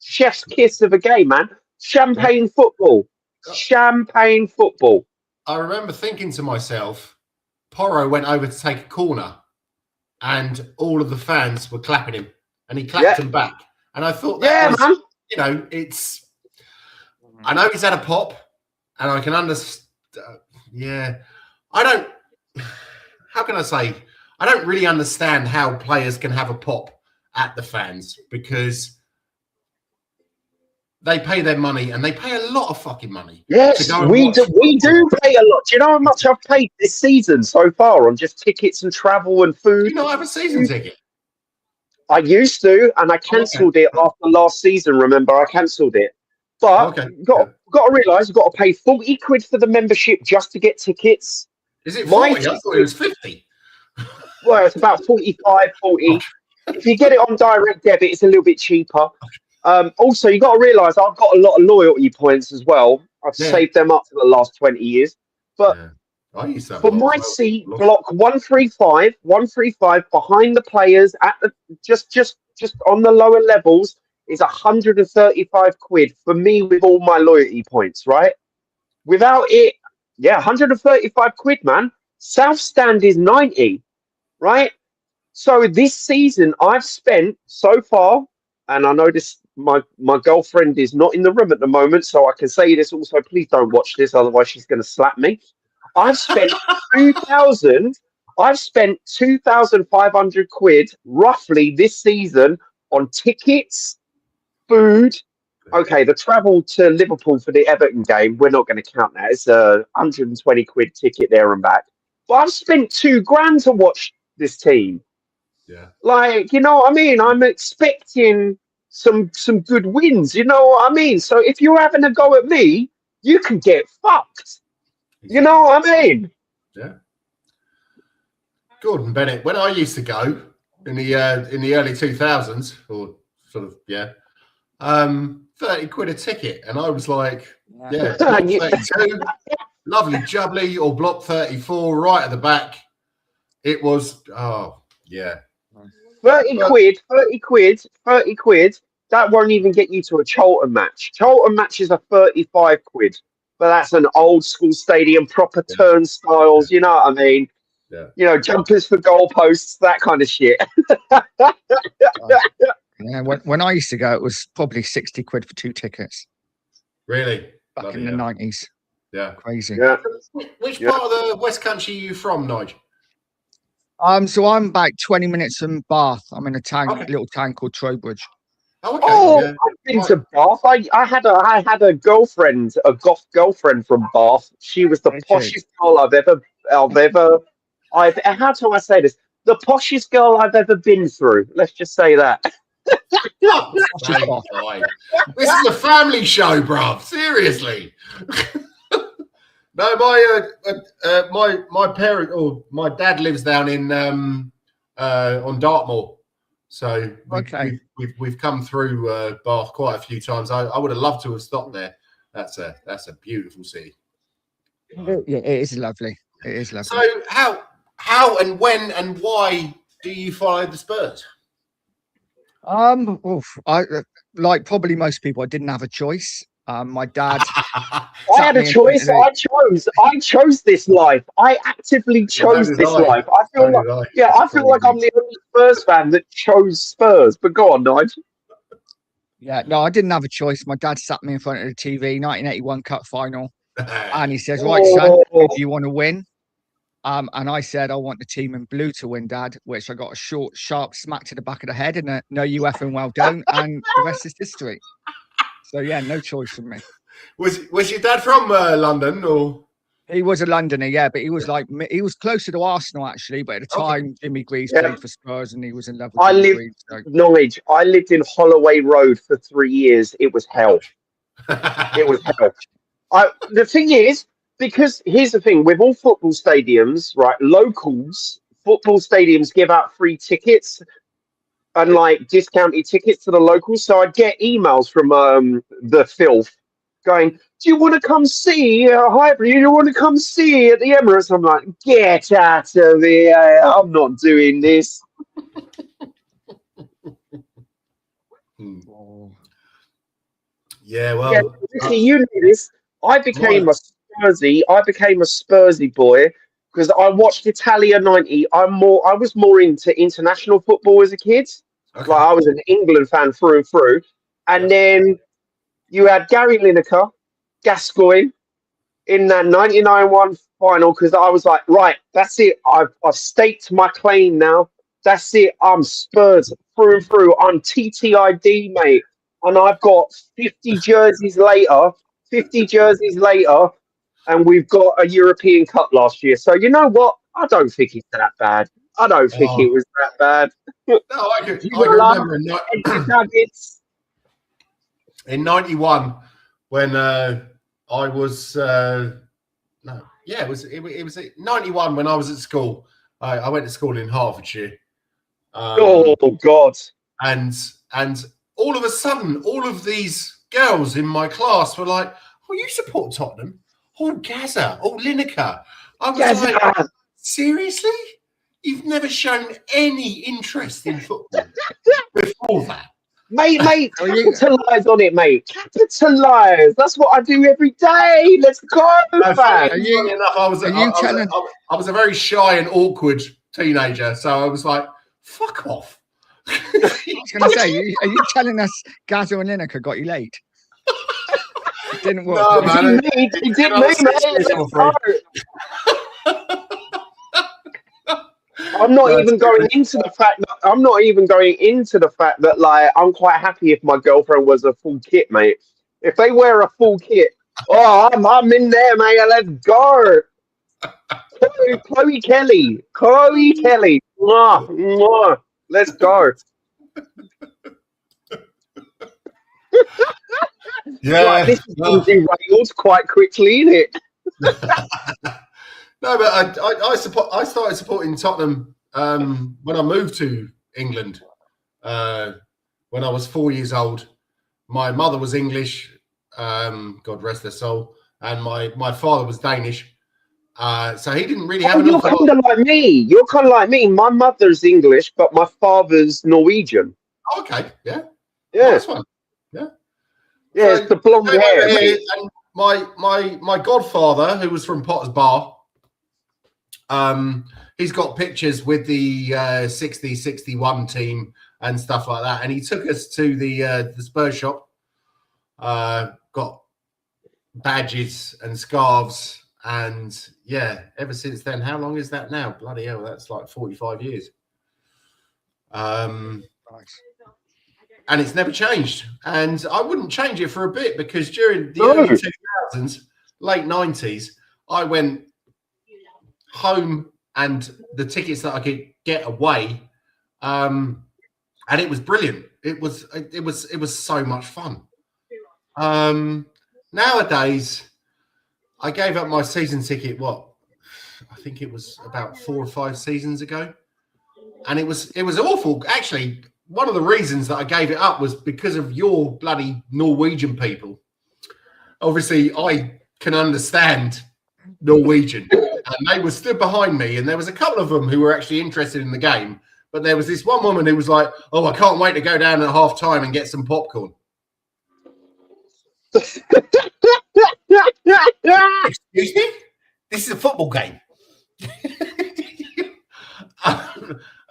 chef's kiss of a game, man. Champagne football. Champagne football. I remember thinking to myself, Porro went over to take a corner and all of the fans were clapping him and he clapped them back. And I thought, man. You know, I know he's had a pop and I can understand. How can I say? I don't really understand how players can have a pop at the fans, because they pay their money, and they pay a lot of fucking money. Yes, we do pay a lot. Do you know how much I've paid this season so far on just tickets and travel and food? Do you not have a season ticket? I used to, and I cancelled it after last season. Remember, I cancelled it. But got to realise you've got to pay 40 quid for the membership just to get tickets. Is it 40? I thought it was 50. Well, it's about 45, 40. If you get it on direct debit, it's a little bit cheaper. Also, you got to realise I've got a lot of loyalty points as well. I've saved them up for the last 20 years. But I used to have for my seat, block 135 behind the players at the, just on the lower levels is 135 quid for me with all my loyalty points, right? Without it, 135 quid, man. South Stand is 90, right? So this season I've spent so far, and I know this, my girlfriend is not in the room at the moment, so I can say this also. Please don't watch this, otherwise she's going to slap me. I've spent 2,500 quid roughly this season on tickets, food. Okay, the travel to Liverpool for the Everton game, we're not going to count that. It's a 120 quid ticket there and back. But I've spent £2,000 to watch this team. Yeah. Like, you know what I mean? I'm expecting some good wins, you know what I mean? So if you're having a go at me, you can get fucked. You know what I mean? Yeah. Gordon Bennett, when I used to go in the early 2000s, or sort of 30 quid a ticket, and I was like, block 32, lovely jubbly, or block 34 right at the back. It was 30 quid. That won't even get you to a Charlton match. Charlton matches are 35 quid, but that's an old school stadium, proper turnstiles. You know what I mean? Yeah. You know, jumpers for goalposts, that kind of shit. Yeah, when I used to go, it was probably 60 quid for 2 tickets. Really? Back in the 90s. Yeah. Crazy. Yeah. Which part of the West Country are you from, Nige? So I'm about 20 minutes from Bath. I'm in a little town called Trowbridge. Oh, okay. I've been to Bath. I had a girlfriend, a goth girlfriend from Bath. She was the poshest girl I've ever. How do I say this? The poshest girl I've ever been through. Let's just say that. This is a family show, bruv. Seriously. No, my parent, or my dad lives down in on Dartmoor, so we've come through Bath quite a few times. I would have loved to have stopped there. That's a beautiful city. Yeah, it is lovely. It is lovely. So how and when and why do you follow the Spurs? like probably most people, I didn't have a choice. My dad. I had a choice. I chose this life. I actively chose this life. I feel like I'm the only Spurs fan that chose Spurs. But go on, Nigel. Yeah, no, I didn't have a choice. My dad sat me in front of the TV, 1981 Cup final, and he says, "Right, son, do you want to win?" And I said, "I want the team in blue to win, Dad." Which I got a short, sharp smack to the back of the head, and a "No, you effing well don't," and the rest is history. So yeah, no choice from me. Was your dad from London, or? He was a Londoner, yeah, but he was closer to Arsenal actually. But at the time, Jimmy Greaves played for Spurs, and he was in love with Jimmy Greaves. So. Knowledge. I lived in Holloway Road for 3 years. It was hell. It was hell. The thing is, because here's the thing with all football stadiums, right? Locals, football stadiums give out free tickets and like discounted tickets to the locals. So I'd get emails from the filth going, "Do you want to come see Highbury? Do you want to come see at the Emirates?" I'm like, "Get out of here! I'm not doing this." Yeah, well, Ricky, you knew this. I became a Spursy boy because I watched Italia '90. I was more into international football as a kid. okay. Like I was an England fan through and through, and then you had Gary Lineker, Gascoigne in that '99 final because I was like, right, that's it. I've staked my claim now. That's it. I'm Spurs through and through. I'm TTID, mate. And I've got 50 jerseys later, and we've got a European Cup last year. So you know what? I don't think it's that bad. I don't think it was that bad. No, I can remember in '91 when I was it was 91 when I was at school. I went to school in Hertfordshire. Oh God! And all of a sudden, all of these girls in my class were like, "Oh, you support Tottenham? Oh, Gaza! Oh, Lineker!" I was like, "Seriously? You've never shown any interest in football before that?" Mate, capitalise on it, mate. Capitalise. That's what I do every day. Let's go, man. Funny enough, I was a very shy and awkward teenager, so I was like, "Fuck off." I was going to say, are you telling us Gaza and Lineker got you late? It didn't work. No, man. It didn't mate. I'm not even going into the fact that like I'm quite happy if my girlfriend was a full kit, mate. If they wear a full kit, I'm in there, mate. Let's go. Chloe Kelly. Mwah, mwah. Let's go. Yeah, right, this is going to be derailed quite quickly, isn't it? No, but I started supporting Tottenham when I moved to England. When I was 4 years old, my mother was English, God rest her soul, and my father was Danish. So he didn't really have. You're kind of like me. You're kind of like me. My mother's English, but my father's Norwegian. Oh, okay, yeah. Nice one. Yeah. Yeah, so, it's the blonde hair. And my godfather, who was from Potter's Bar, he's got pictures with the 61 team and stuff like that, and he took us to the Spurs shop. Got badges and scarves. And yeah, ever since then, how long is that now? Bloody hell, that's like 45 years. And it's never changed. And I wouldn't change it for a bit because during the early 2000s, late 90s, I went home and the tickets that I could get away, and it was brilliant. It was so much fun. Nowadays, I gave up my season ticket, I think it was about 4 or 5 seasons ago. And it was awful. Actually, one of the reasons that I gave it up was because of your bloody Norwegian people. Obviously, I can understand Norwegian. And they were stood behind me. And there was a couple of them who were actually interested in the game. But there was this one woman who was like, "Oh, I can't wait to go down at half time and get some popcorn." Excuse me? This is a football game.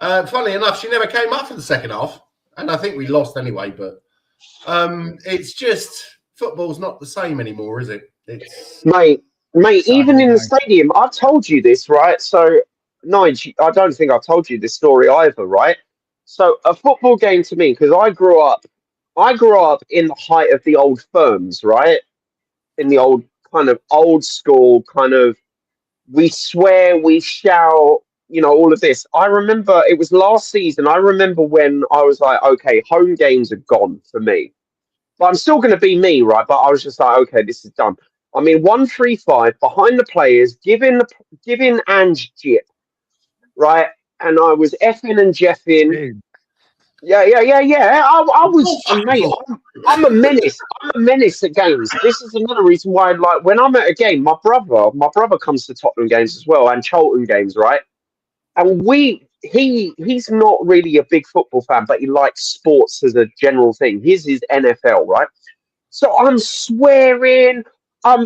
Funnily enough, she never came up for the second half, and I think we lost anyway. But it's just football's not the same anymore, is it? It's Mate, even in the Saturday. stadium, I've told you this, right? So, Nige, I don't think I've told you this story either, right? So, a football game to me, because I grew up in the height of the old firms, right? In the old kind of old school kind of, we swear, we shout, you know, all of this. I remember it was last season. I remember when I was like, okay, home games are gone for me, but I'm still going to be me, right? But I was just like, okay, this is done. I mean, 1-3-5 behind the players, giving Ange jip, right? And I was effing and jeffing. Dude, Yeah. I was, mate. I'm a menace. I'm a menace at games. This is another reason why, like, when I'm at a game, my brother comes to Tottenham games as well and Charlton games, right? And he's not really a big football fan, but he likes sports as a general thing. His is NFL, right? So I'm swearing. I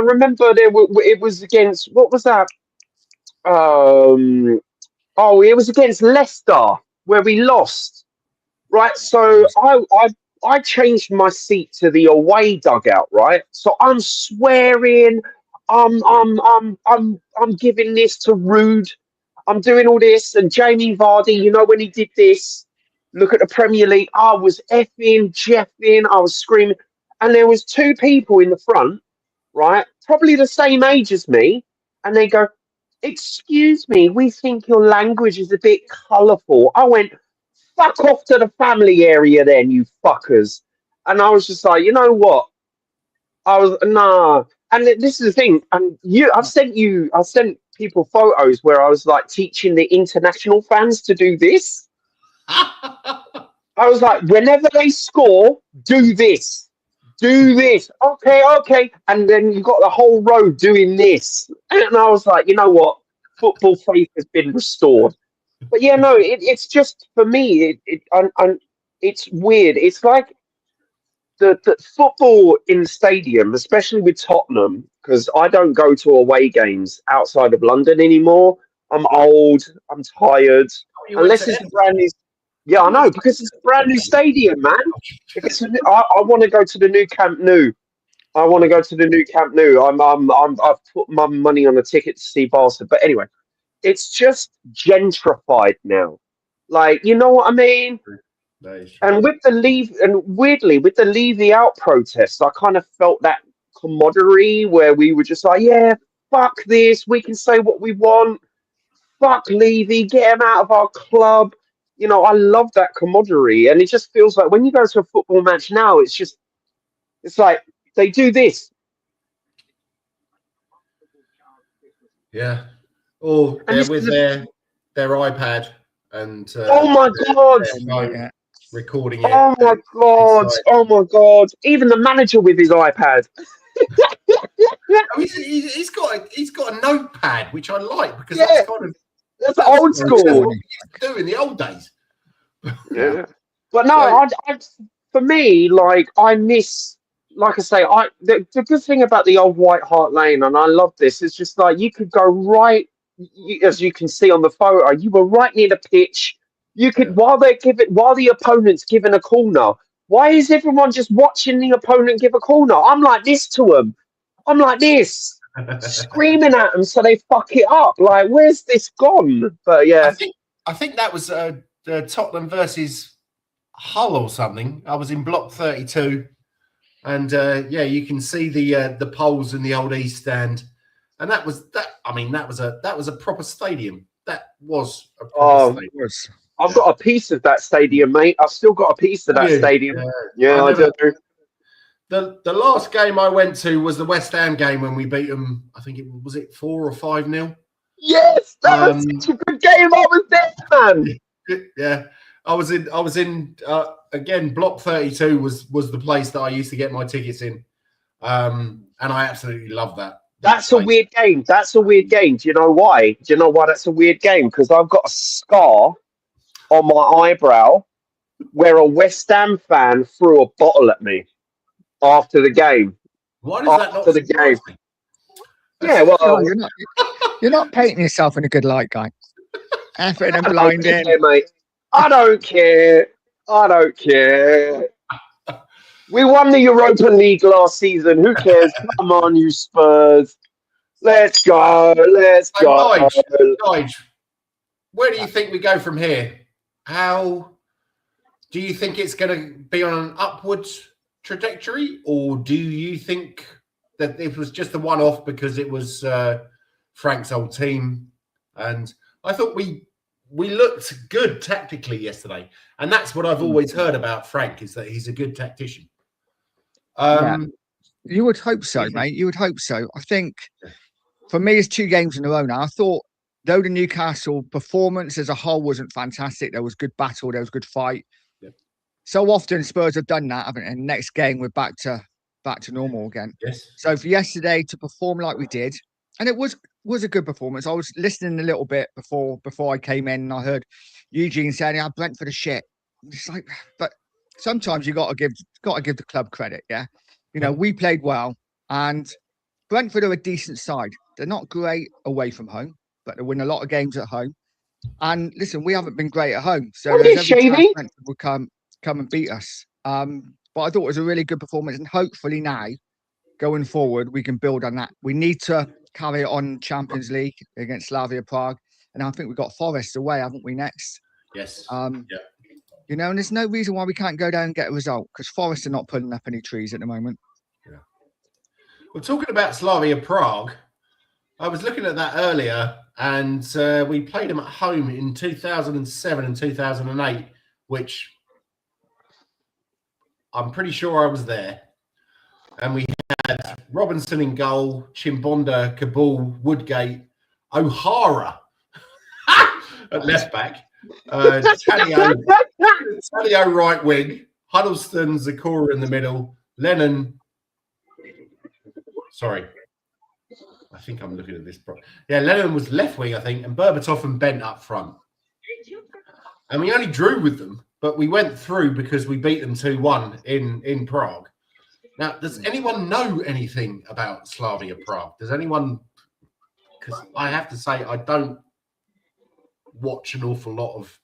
remember it was against, what was that? It was against Leicester where we lost. Right, so I changed my seat to the away dugout, right? So I'm swearing, I'm giving this to Rude, I'm doing all this, and Jamie Vardy, you know, when he did this, look at the Premier League, I was effing, jeffing, I was screaming, and there was two people in the front, right, probably the same age as me, and they go, "Excuse me, we think your language is a bit colourful." I went, "Fuck off to the family area then, you fuckers." And I was just like, you know what? I was, nah. And this is the thing. And I've sent people photos where I was like teaching the international fans to do this. I was like, whenever they score, do this. Do this. Okay. And then you got the whole row doing this. And I was like, you know what? Football faith has been restored. But yeah, no, it's just, for me, it's weird. It's like the football in the stadium, especially with Tottenham, because I don't go to away games outside of London anymore. I'm old. I'm tired. Unless it's a brand new. Yeah, I know, because it's a brand new stadium, man. If it's I want to go to the new Camp Nou. I want to go to the new Camp Nou. I've put my money on a ticket to see Barca. But anyway, it's just gentrified now. Like, you know what I mean? And with the weirdly, with the Levy out protests, I kind of felt that camaraderie where we were just like, yeah, fuck this. We can say what we want. Fuck Levy, get him out of our club. You know, I love that camaraderie. And it just feels like when you go to a football match now, it's like they do this. Yeah. Or And they're with their iPad and oh my God. phone recording it. Oh my God. Like, Oh my God. Even the manager with his iPad. he's got a notepad, which I like, because Yeah. that's kind of That's old school. what you used to do in the old days. Yeah. But no, I for me, like, I miss, like I say, the good thing about the old White Hart Lane, and I love this, is just like you could go right, as you can see on the photo, you were right near the pitch. You could, while the opponent's giving a corner, why is everyone just watching the opponent give a corner? I'm like this to them. I'm like this, screaming at them so they fuck it up. Like, where's this gone? But yeah, I think that was the Tottenham versus Hull or something. I was in block 32, and you can see the poles in the old East Stand, and that was a proper stadium. That was a proper stadium. I've got a piece of that stadium, mate. I've still got a piece of that stadium. Yeah, I do. The last game I went to was the West Ham game when we beat them. I think it was 4 or 5-0. Yes, that was such a good game. I was there, man. Yeah, I was in again. Block 32 was the place that I used to get my tickets in, and I absolutely love that. That's a weird game. That's a weird game. Do you know why? Do you know why that's a weird game? Because I've got a scar on my eyebrow where a West Ham fan threw a bottle at me. after the game. Why does that not After the surprise game. me? Yeah, well, No, you're not painting yourself in a good light, guy. Effing and I don't blinding. care, mate. I don't care. I don't care. We won the Europa League last season. Who cares? Come on, you Spurs. Let's go. Let's So, go. Nige, where do you think we go from here? How do you think it's going to be on an upward trajectory, or do you think that it was just a one-off because it was Frank's old team? And I thought we looked good tactically yesterday, and that's what I've always heard about Frank, is that he's a good tactician. You would hope so, mate. You would hope so. I think for me, it's 2 games in a row now. I thought, though the Newcastle performance as a whole wasn't fantastic, there was good battle, there was good fight. Yep. So often Spurs have done that, haven't they? And next game we're back to normal again. Yes. So for yesterday to perform like we did, and it was a good performance. I was listening a little bit before I came in, and I heard Eugene saying, "Yeah, Brentford are shit." It's like, but sometimes you got to give the club credit. Yeah, you know, we played well, and Brentford are a decent side. They're not great away from home, but they win a lot of games at home. And listen, we haven't been great at home, so there's every chance Brentford will come and beat us. But I thought it was a really good performance, and hopefully now, going forward, we can build on that. We need to carry it on Champions League against Slavia Prague, and I think we've got Forest away, haven't we, next? Yes. You know, and there's no reason why we can't go down and get a result, because Forest are not pulling up any trees at the moment. Yeah. Well, talking about Slavia Prague, I was looking at that earlier, and we played them at home in 2007 and 2008, which I'm pretty sure I was there. And we had Robinson in goal, Chimbonda, Kabul, Woodgate, O'Hara at left back, Tanio right wing, Huddleston, Zakora in the middle, Lennon. Sorry, I think I'm looking at this. Yeah, Lennon was left wing, I think, and Berbatov and Bent up front. And we only drew with them, but we went through because we beat them 2-1 in Prague. Now, does anyone know anything about Slavia Prague? Does anyone? Because I have to say, I don't watch an awful lot of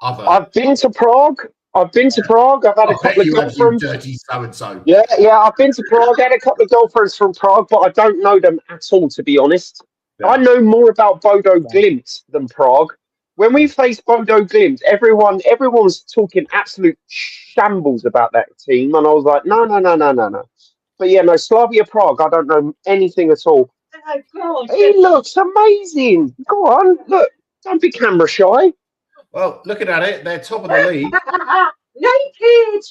other. I've been to Prague. I've had a couple of girlfriends. Dirty so-and-so. Yeah, I've been to Prague. I had a couple of girlfriends from Prague, but I don't know them at all, to be honest. Yeah. I know more about Bodo Glimt than Prague. When we faced Bodo Glimt, everyone was talking absolute shambles about that team, and I was like, no. But yeah, no, Slavia Prague, I don't know anything at all. Oh, God. He looks amazing. Go on, look. Don't be camera shy. Well, looking at it, they're top of the league. Naked.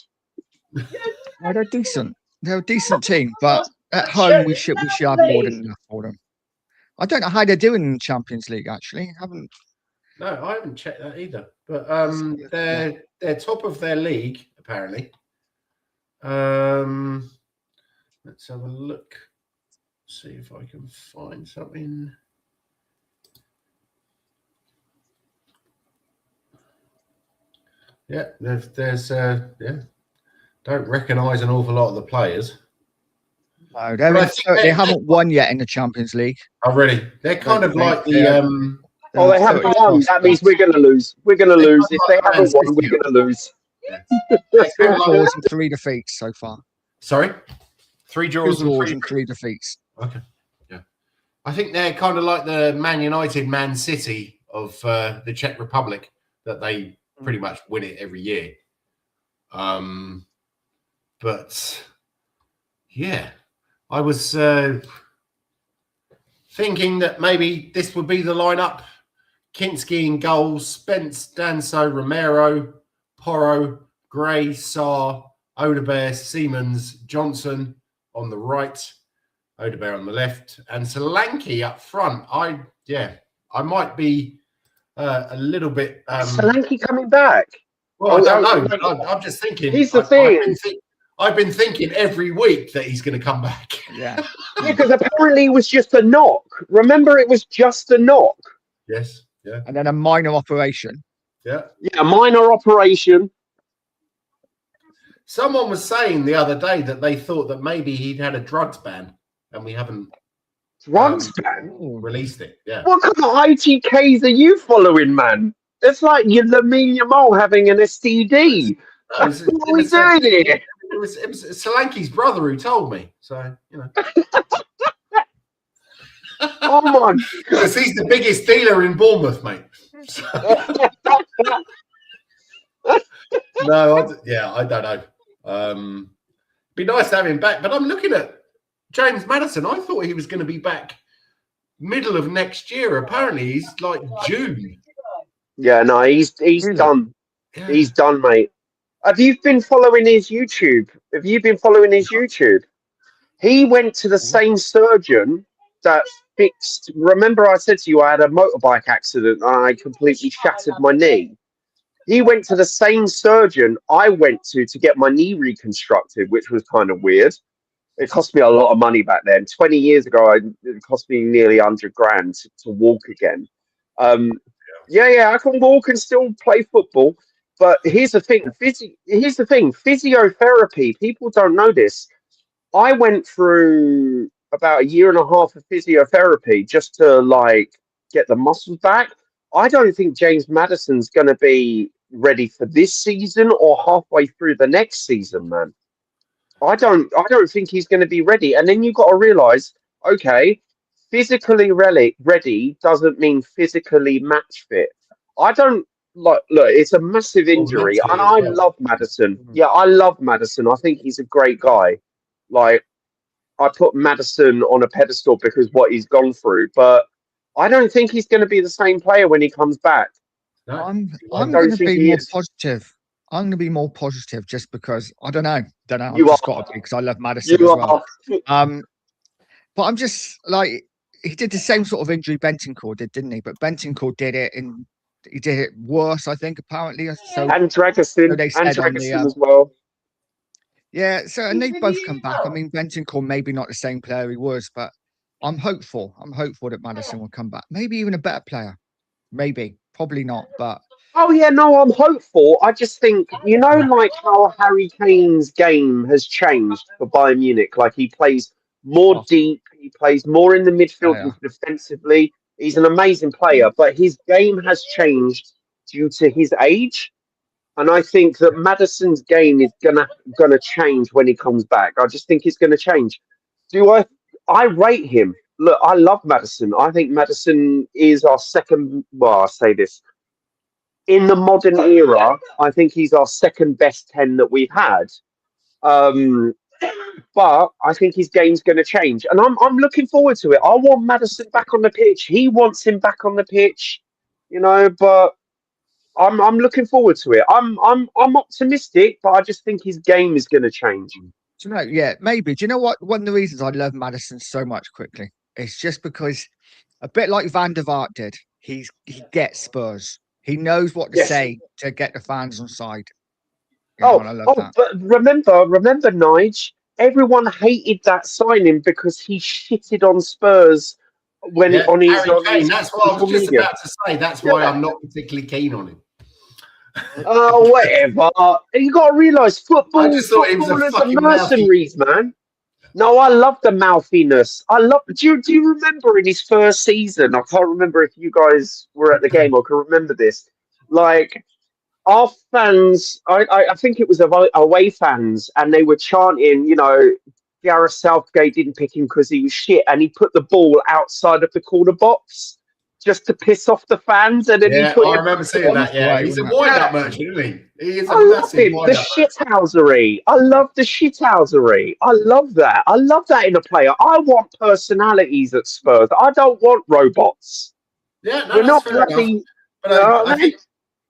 Well, they're decent. They're a decent team, but at home we should have more than enough for them. I don't know how they're doing in the Champions League. Actually, No, I haven't checked that either. But they're top of their league apparently. Let's have a look. See if I can find something. Yeah, there's don't recognise an awful lot of the players. No, they haven't won yet in the Champions League. Oh, really? They're kind of like the. Oh, they haven't won. That means we're going to lose. We're going to lose. If they haven't won, we're going to lose. Yeah. 2 draws and 3 defeats so far. Sorry? 3 draws and 3 defeats. Okay. Yeah. I think they're kind of like the Man United, Man City of the Czech Republic, that they pretty much win it every year. But yeah, I was thinking that maybe this would be the lineup. Kinski in goals, Spence, Danso, Romero, Porro, Gray, Sarr, Odebear, Siemens, Johnson on the right, Odebear on the left, and Solanke up front. I might be a little bit. Solanke coming back? Well, I don't know. I'm just thinking. Here's the thing. I've been thinking every week that he's going to come back. Yeah. Because apparently it was just a knock. Remember, it was just a knock. Yes. Yeah. And then a minor operation. Yeah. Yeah, a minor operation. Someone was saying the other day that they thought that maybe he'd had a drugs ban, and we haven't Drugs ban? released it. Yeah. What kind of ITKs are you following, man? It's like you're Lamine Yamal having an STD. No, What are we doing here? It was Solanke's brother who told me. So, you know. Oh my Because he's the biggest dealer in Bournemouth, mate. So, no, I don't know. Be nice to have him back, but I'm looking at James Maddison. I thought he was going to be back middle of next year. Apparently, he's like June. Yeah, no, he's done. Yeah. He's done, mate. Have you been following his YouTube? He went to the same surgeon that fixed. Remember, I said to you I had a motorbike accident and I completely shattered my knee. He went to the same surgeon I went to get my knee reconstructed, which was kind of weird. It cost me a lot of money back then. 20 years ago, it cost me nearly 100 grand to walk again. Yeah, I can walk and still play football. But here's the thing. Physiotherapy. People don't know this. I went through about 1.5 years of physiotherapy just to like get the muscles back. I don't think James Maddison's going to be ready for this season or halfway through the next season, man. I don't think he's going to be ready. And then you've got to realize, okay, physically ready doesn't mean physically match fit. I don't look, it's a massive injury, and I love Maddison. Yeah, I love Maddison. I think he's a great guy. Like, I put Maddison on a pedestal because what he's gone through, but I don't think he's going to be the same player when he comes back. No. I'm going to be more positive. I'm going to be more positive just because I don't know. I've just got to be because I love Maddison as well. But I'm just like, he did the same sort of injury Bentancur did, didn't he? But Bentancur did it and he did it worse, I think, apparently. So, and Dragerson, as well. Yeah, so and they both come back. I mean, Bentancur maybe not the same player he was, but I'm hopeful. I'm hopeful that Maddison will come back. Maybe even a better player. Maybe. Probably not, but... Oh, yeah, no, I'm hopeful. I just think, you know, like how Harry Kane's game has changed for Bayern Munich. Like, he plays more deep. He plays more in the midfield and defensively. He's an amazing player, but his game has changed due to his age. And I think that Maddison's game is gonna change when he comes back. I just think it's gonna change. I rate him. Look, I love Maddison. I think Maddison is our second. Well, I'll say this. In the modern era, I think he's our second best 10 that we've had. But I think his game's going to change, and I'm looking forward to it. I want Maddison back on the pitch. He wants him back on the pitch, you know. But I'm looking forward to it. I'm optimistic, but I just think his game is going to change. Do you know? Yeah, maybe. Do you know what? One of the reasons I love Maddison so much quickly is just because, a bit like Van der Vaart did, he gets Spurs. He knows what to say to get the fans on side. You know, I love that. But remember, Nige, everyone hated that signing because he shitted on Spurs when on his. That's what I was just about to say. That's why I'm not particularly keen on him. Oh, whatever. You got to realise footballers are mercenaries, man. No, I love the mouthiness. Do you remember in his first season? I can't remember if you guys were at the game or can remember this. Like, our fans, I think it was away fans, and they were chanting, you know, Gareth Southgate didn't pick him because he was shit, and he put the ball outside of the corner box just to piss off the fans. And then I remember seeing that. Yeah, he's a wind-up merchant, isn't he? He is a massive wind-up. The shithousery. I love the shithousery. I love that. I love that in a player. I want personalities at Spurs. I don't want robots. Yeah, no, we're not happy. But I think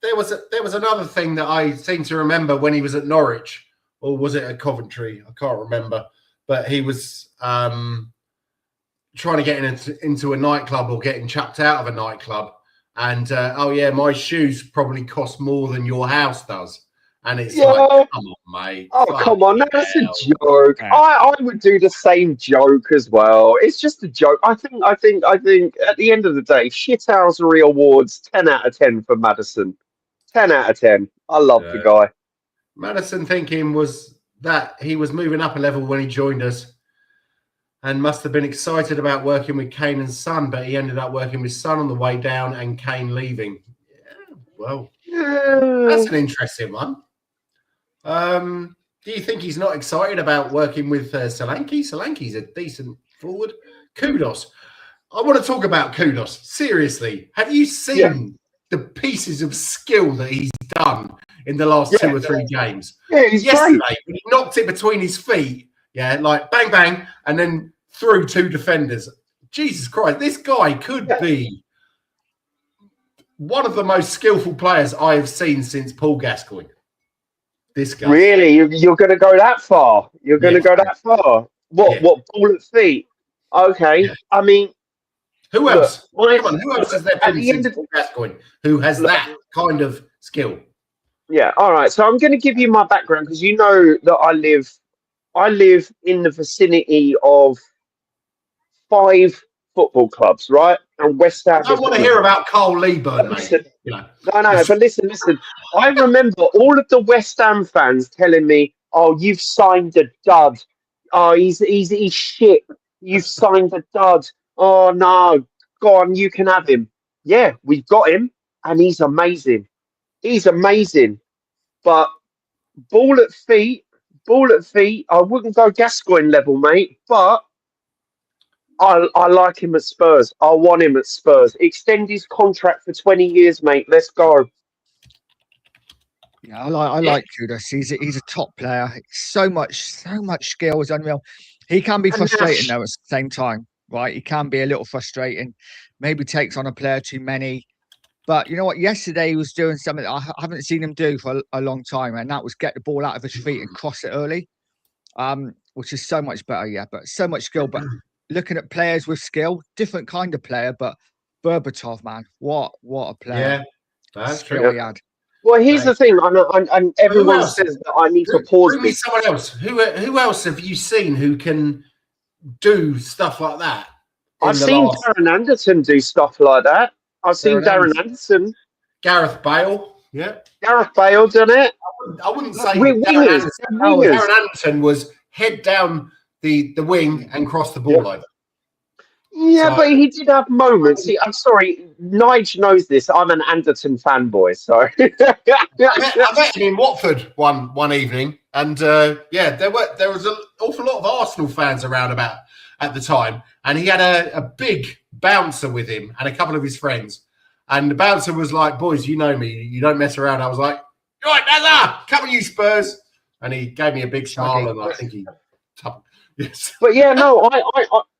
there was another thing that I seem to remember when he was at Norwich, or was it at Coventry? I can't remember. But he was trying to get into a nightclub or getting chucked out of a nightclub. And, my shoes probably cost more than your house does. And it's like, come on, mate. Oh, come on. That's a joke. I would do the same joke as well. It's just a joke. I think at the end of the day, shithousery awards, 10 out of 10 for Maddison. 10 out of 10. I love the guy. Madison thinking was that he was moving up a level when he joined us and must have been excited about working with Kane and Son, but he ended up working with Son on the way down and Kane leaving. Yeah, well, that's an interesting one. Do you think he's not excited about working with Solanke? Solanke's a decent forward. Kudos. I want to talk about Kudos. Seriously, have you seen the pieces of skill that he's done in the last 2 or 3 games? Yeah, he's Yesterday, great. when he knocked it between his feet, like bang, bang, and then through 2 defenders. Jesus Christ, this guy could be one of the most skillful players I have seen since Paul Gascoigne. This guy. Really? You're going to go that far? You're going to go that far? What ball at feet? Okay. Yeah. I mean, who else? Look, Come on, who else has there been since Paul Gascoigne who has that kind of skill? Yeah. All right. So I'm going to give you my background because you know that I live in the vicinity of 5 football clubs, right? And West Ham. I don't want to hear about Carl Leeburn, mate. You know. No, but listen. I remember all of the West Ham fans telling me, "Oh, you've signed a dud. Oh, he's shit. You've signed a dud. Oh no, go on, you can have him." Yeah, we've got him, and he's amazing. He's amazing. But ball at feet. I wouldn't go Gascoigne level, mate. But I like him at Spurs. I want him at Spurs. Extend his contract for 20 years, mate. Let's go. Yeah, I like Kudos. He's a top player. So much skill is unreal. He can be frustrating though at the same time, right? He can be a little frustrating. Maybe takes on a player too many. But you know what? Yesterday he was doing something that I haven't seen him do for a long time, and that was get the ball out of his feet and cross it early, which is so much better. Yeah, but so much skill. But looking at players with skill, different kind of player. But Berbatov, man, what a player! Yeah, that's skill true. he had. Well, here's the thing, and everyone says that I need to pause. Bring me someone else. Who else have you seen who can do stuff like that? I've seen Darren Anderson do stuff like that. I've seen Darren Anderson. Gareth Bale. Yeah. Gareth Bale done it. I wouldn't say Wingers. Darren Anderson was head down the wing and cross the ball over. Yeah, but he did have moments. See, I'm sorry, Nige knows this. I'm an Anderson fanboy, so I met him in Watford one evening, and there was an awful lot of Arsenal fans around about at the time, and he had a big bouncer with him and a couple of his friends, and the bouncer was like, "Boys, you know me, you don't mess around." I was like, "Right, Nazar, come on, you Spurs," and he gave me a big smile, and I think he. Yes. But yeah, no,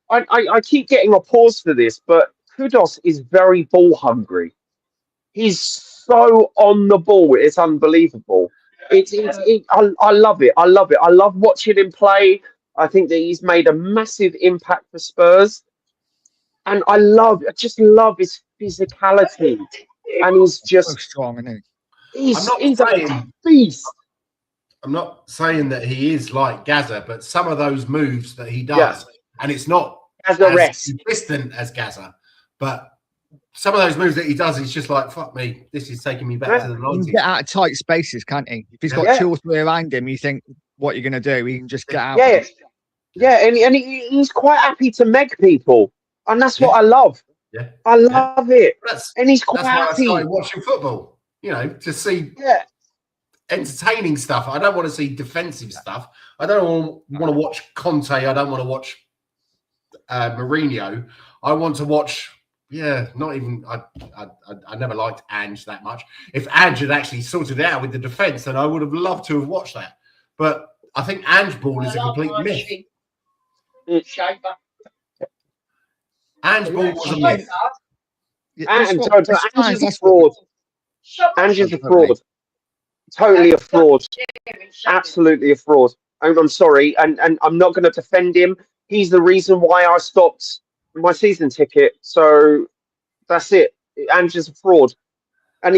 I keep getting a pause for this, but Kudos is very ball hungry. He's so on the ball; it's unbelievable. I love it. I love it. I love watching him play. I think that he's made a massive impact for Spurs, and I just love his physicality, and he's just so strong, isn't he? He's a beast. I'm not saying that he is like Gaza, but some of those moves that he does, and it's not as consistent as Gaza, but some of those moves that he does, he's just like, fuck me, this is taking me back to the 90s. He can get out of tight spaces, can't he? If he's got 2 or 3 around him, you think, what you're going to do? He can just get out. Yeah, and he's quite happy to meg people, and that's what I love. Yeah, I love it. And he's quite happy. That's why I started watching football, to see entertaining stuff. I don't want to see defensive stuff. I don't want to watch Conte. I don't want to watch Mourinho. I want to watch. Yeah, not even. I never liked Ange that much. If Ange had actually sorted it out with the defense, then I would have loved to have watched that. But I think Ange ball is a complete myth. Ange ball was a myth. Ange is a fraud. Ange is a fraud. Totally a fraud. Absolutely a fraud. I'm sorry, and I'm not going to defend him. He's the reason why I stopped my season ticket. So that's it. Ange is a fraud, and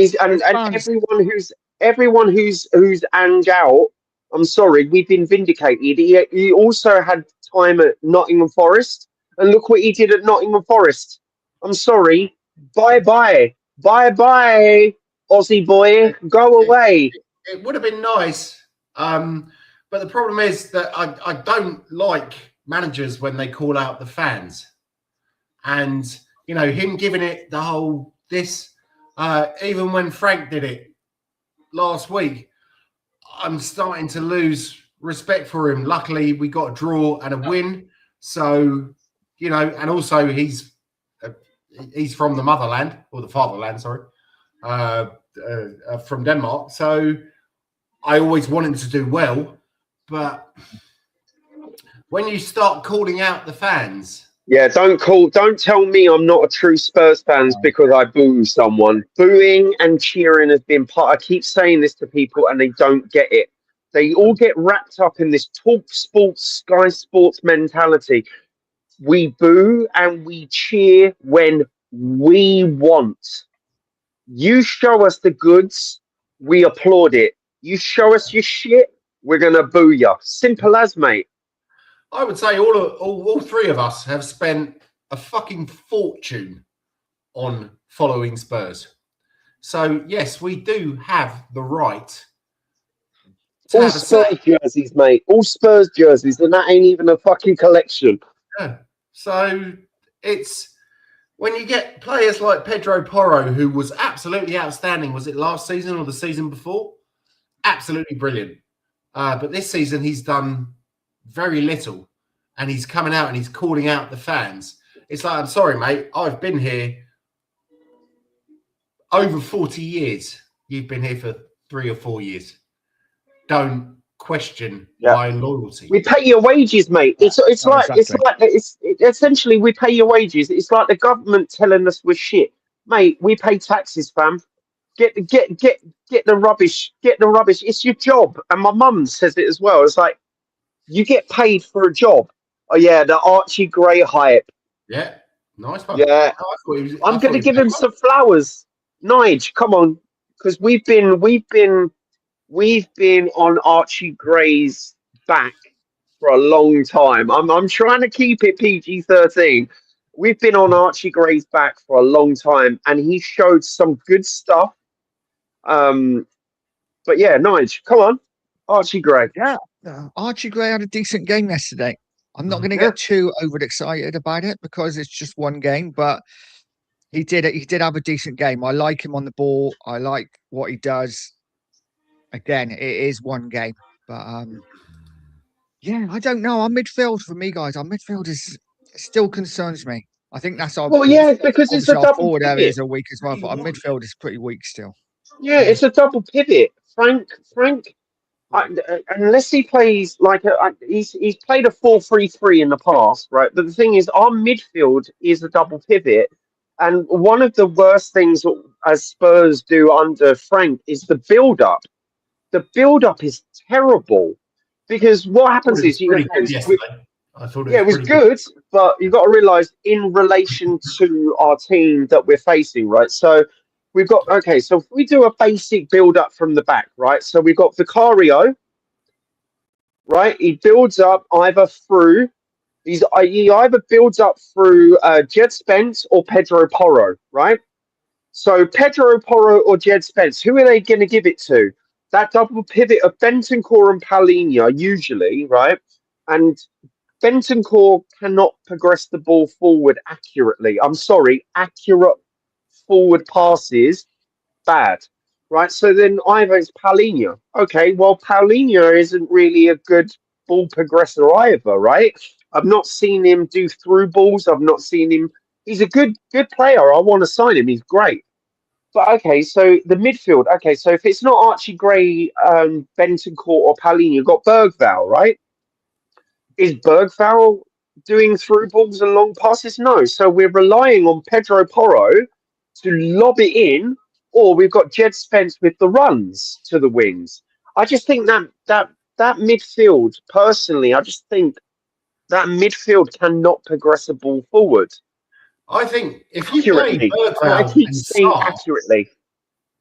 everyone who's Ange out. I'm sorry, we've been vindicated. He also had time at Nottingham Forest, and look what he did at Nottingham Forest. I'm sorry. Bye, Aussie boy. Go away. It would have been nice But the problem is that I don't like managers when they call out the fans. And, you know, him giving it the whole this, even when Frank did it last week, I'm starting to lose respect for him. Luckily, we got a draw and a win. So, you know, and also he's from the motherland, or the fatherland, sorry, from Denmark. So I always want him to do well. But when you start calling out the fans... Yeah, don't tell me I'm not a true Spurs fan because I boo someone. Booing and cheering has been part. I keep saying this to people and they don't get it. They all get wrapped up in this Talk Sports, Sky Sports mentality. We boo and we cheer when we want. You show us the goods, we applaud it. You show us your shit, we're gonna boo you. Simple as, mate. I would say all three of us have spent a fucking fortune on following Spurs. So, yes, we do have the right to all have a Spurs say. jerseys, mate. All Spurs jerseys, and that ain't even a fucking collection. Yeah. So, it's when you get players like Pedro Porro, who was absolutely outstanding. Was it last season or the season before? Absolutely brilliant. But this season, he's done very little, and he's coming out and he's calling out the fans. It's like, I'm sorry, mate, I've been here over 40 years. You've been here for 3 or 4 years. Don't question my loyalty. We pay your wages, mate. It's essentially we pay your wages. It's like the government telling us we're shit, mate. We pay taxes, fam. Get the rubbish. Get the rubbish. It's your job. And my mum says it as well. It's like, you get paid for a job. Oh yeah, the Archie Gray hype. Yeah, nice one. Yeah, I'm going to give him some flowers. Nige, come on, because we've been on Archie Gray's back for a long time. I'm trying to keep it PG-13. We've been on Archie Gray's back for a long time, and he showed some good stuff. But yeah, Nige, come on, Archie Gray. Yeah. Archie Gray had a decent game yesterday. I'm not going to get too overexcited about it because it's just one game, but he did have a decent game. I like him on the ball. I like what he does. Again, it is one game, but yeah, I don't know. Our midfield for me, guys, our midfield still concerns me. I think that's our because it's a double forward pivot. areas are weak as well, but our midfield is pretty weak still. Yeah, it's a double pivot. Frank. Unless he plays like he's played a 4-3-3 in the past, right? But the thing is, our midfield is a double pivot, and one of the worst things as Spurs do under Frank is the build-up. The build-up is terrible because what happens is I thought it was good, but you've got to realise in relation to our team that we're facing, right? So we've got so if we do a basic build-up from the back, right? So we've got Vicario, right? He builds up either through he either builds up through Jed Spence or Pedro Porro, right? So Pedro Porro or Jed Spence, who are they going to give it to? That double pivot of Bentancur and Paulinho, usually, right? And Bentancur cannot progress the ball forward accurately. I'm sorry, accurate forward passes, bad, right? So then either it's Paulinho. Okay, well, Paulinho isn't really a good ball progressor either, right? I've not seen him do through balls. I've not seen him. He's a good player. I want to sign him. He's great. But okay, so the midfield. Okay, so if it's not Archie Gray, Bentancur, or Paulinho, you've got Bergvall, right? Is Bergvall doing through balls and long passes? No. So we're relying on Pedro Porro to lob it in, or we've got Jed Spence with the runs to the wings. I just think that midfield, personally, I just think that midfield cannot progress a ball forward. I think if you play Bergvall and Sarr, accurately,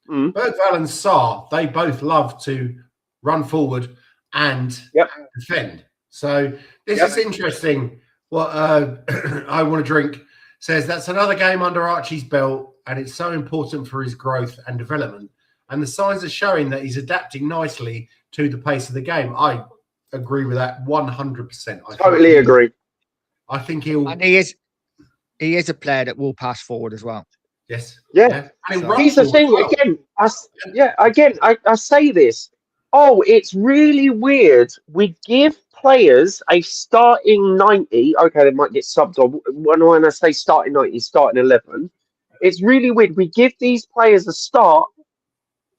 Bergvall and Sarr, they both love to run forward and defend. So this is interesting. What I want to drink says that's another game under Archie's belt, and it's so important for his growth and development. and the signs are showing that he's adapting nicely to the pace of the game. I agree with that 100%. Totally agree. I think he'll. And he is a player that will pass forward as well. Yes. Yeah. And he'll Here's the run thing. forward as well. Again, I say this. Oh, it's really weird. We give players a starting 90. Okay, they might get subbed on. When I say starting 90, starting 11. It's really weird. We give these players a start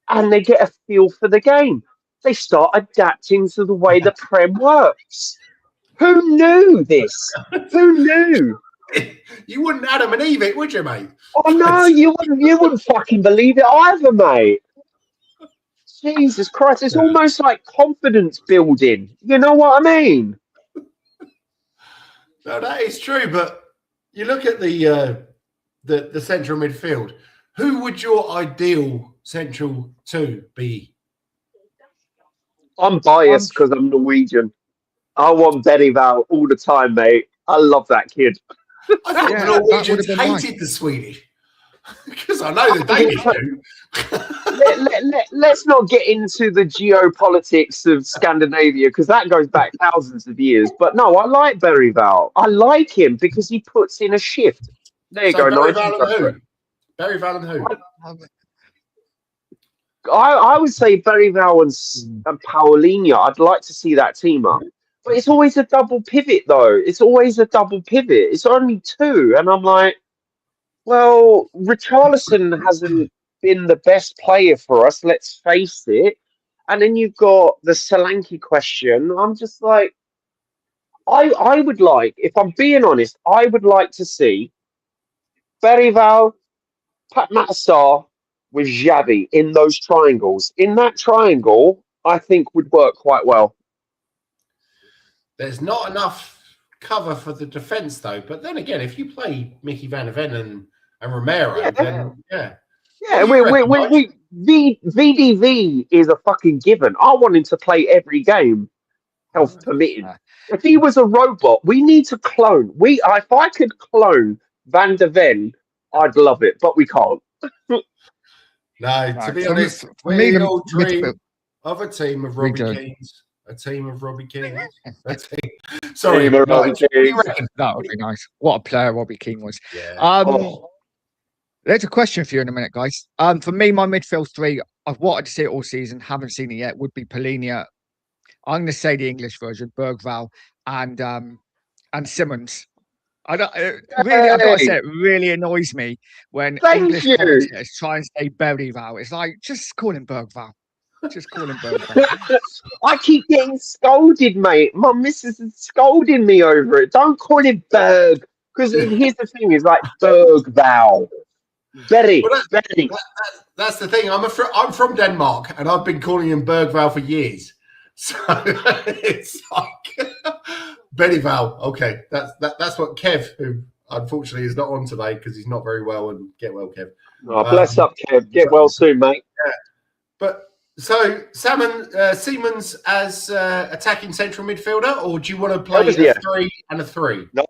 and they get a feel for the game. They start adapting to the way the Prem works. Who knew this? Who knew? You wouldn't Adam and Eve it, would you, mate? Oh no, you wouldn't fucking believe it either, mate. Jesus Christ, it's almost like confidence building. You know what I mean? No, that is true. But you look at the central midfield. Who would your ideal central two be? I'm biased because I'm Norwegian. I want Berival all the time, mate. I love that kid. I thought Yeah, the Norwegians that would've been hated the Swedish. Because I know the Danish do. Let's not get into the geopolitics of Scandinavia because that goes back thousands of years. But no, I like Berival. I like him because he puts in a shift. There you go, Berival Nigel. and who? Berival and who? I would say Berival and Paulinho. I'd like to see that team up. But it's always a double pivot, though. It's always a double pivot. It's only two. And I'm like, well, Richarlison hasn't been the best player for us, let's face it. And then you've got the Solanke question. I'm just like, I would like, if I'm being honest, I would like to see Berival, Pat Matasar with Xavi in those triangles. In that triangle, I think would work quite well. There's not enough cover for the defence, though. But then again, if you play Mickey Van der Ven and Romero, then yeah. Yeah, VDV is a fucking given. I want him to play every game, health permitting. If he was a robot, we need to clone. If I could clone Van der Ven, I'd love it, but we can't. No, to be honest, we all dream of a team of Robbie Keanes. A team of Robbie Keane. Sorry, that would be nice. What a player Robbie Keane was. Yeah. There's a question for you in a minute, guys. For me, my midfield three, I've wanted to see it all season, haven't seen it yet, would be Polina. I'm going to say the English version, Bergvall and Simmons. I've got to say, it really annoys me when English commentators try and say Bergvall. It's like, just call him Bergvall. Just call him Bergvall. I keep getting scolded, mate. My missus is scolding me over it. Don't call him Berg. Because here's the thing, it's like Bergvall. Berry. That's the thing. I'm from Denmark, and I've been calling him Bergvall for years. So it's like Berival. Okay, that's what Kev, who unfortunately is not on today because he's not very well, and get well, Kev. Oh, bless up, Kev. Get well soon, mate. Yeah. But so Siemens as attacking central midfielder, or do you want to play a 3 and a 3? No.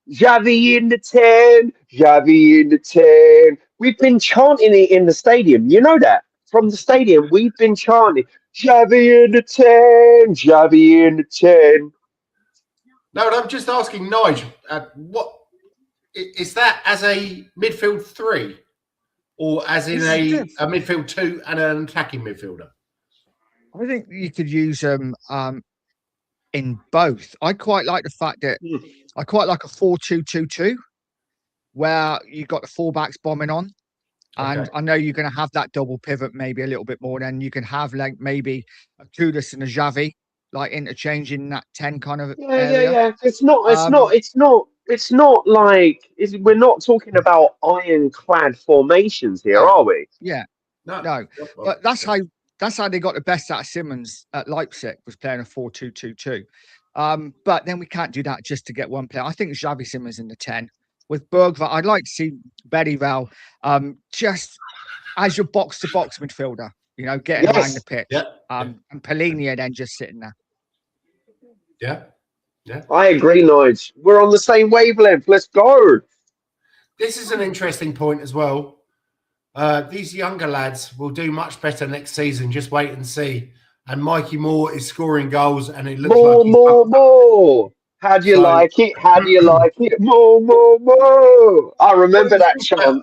Xavi in the 10, Xavi in the 10. We've been chanting it in the stadium. You know that? From the stadium, we've been chanting Xavi in the 10, Xavi in the 10. No, I'm just asking Nigel, what is that as a midfield 3 or as in a midfield 2 and an attacking midfielder? I think you could use them in both. I quite like the fact that I quite like a 4-2-2-2 where you got the fullbacks bombing on. And I know you're going to have that double pivot maybe a little bit more. Then you can have like maybe a Kudus and a Xavi like interchanging that 10 kind of area. Yeah. It's not like we're not talking about ironclad formations here, are we? Yeah. No. But that's how they got the best out of Simmons at Leipzig, was playing a 4-2-2-2. But then we can't do that just to get one player. I think Xavi Simmons in the 10. With Bergvall, I'd like to see Berival just as your box-to-box midfielder, getting around the pitch. And Polina then just sitting there. Yeah. I agree, Nige. We're on the same wavelength. Let's go. This is an interesting point as well. these younger lads will do much better next season. Just wait and see. And Mikey Moore is scoring goals, and it looks More, like he's more. How do you like it? How do you like it? More, more. I remember that chant.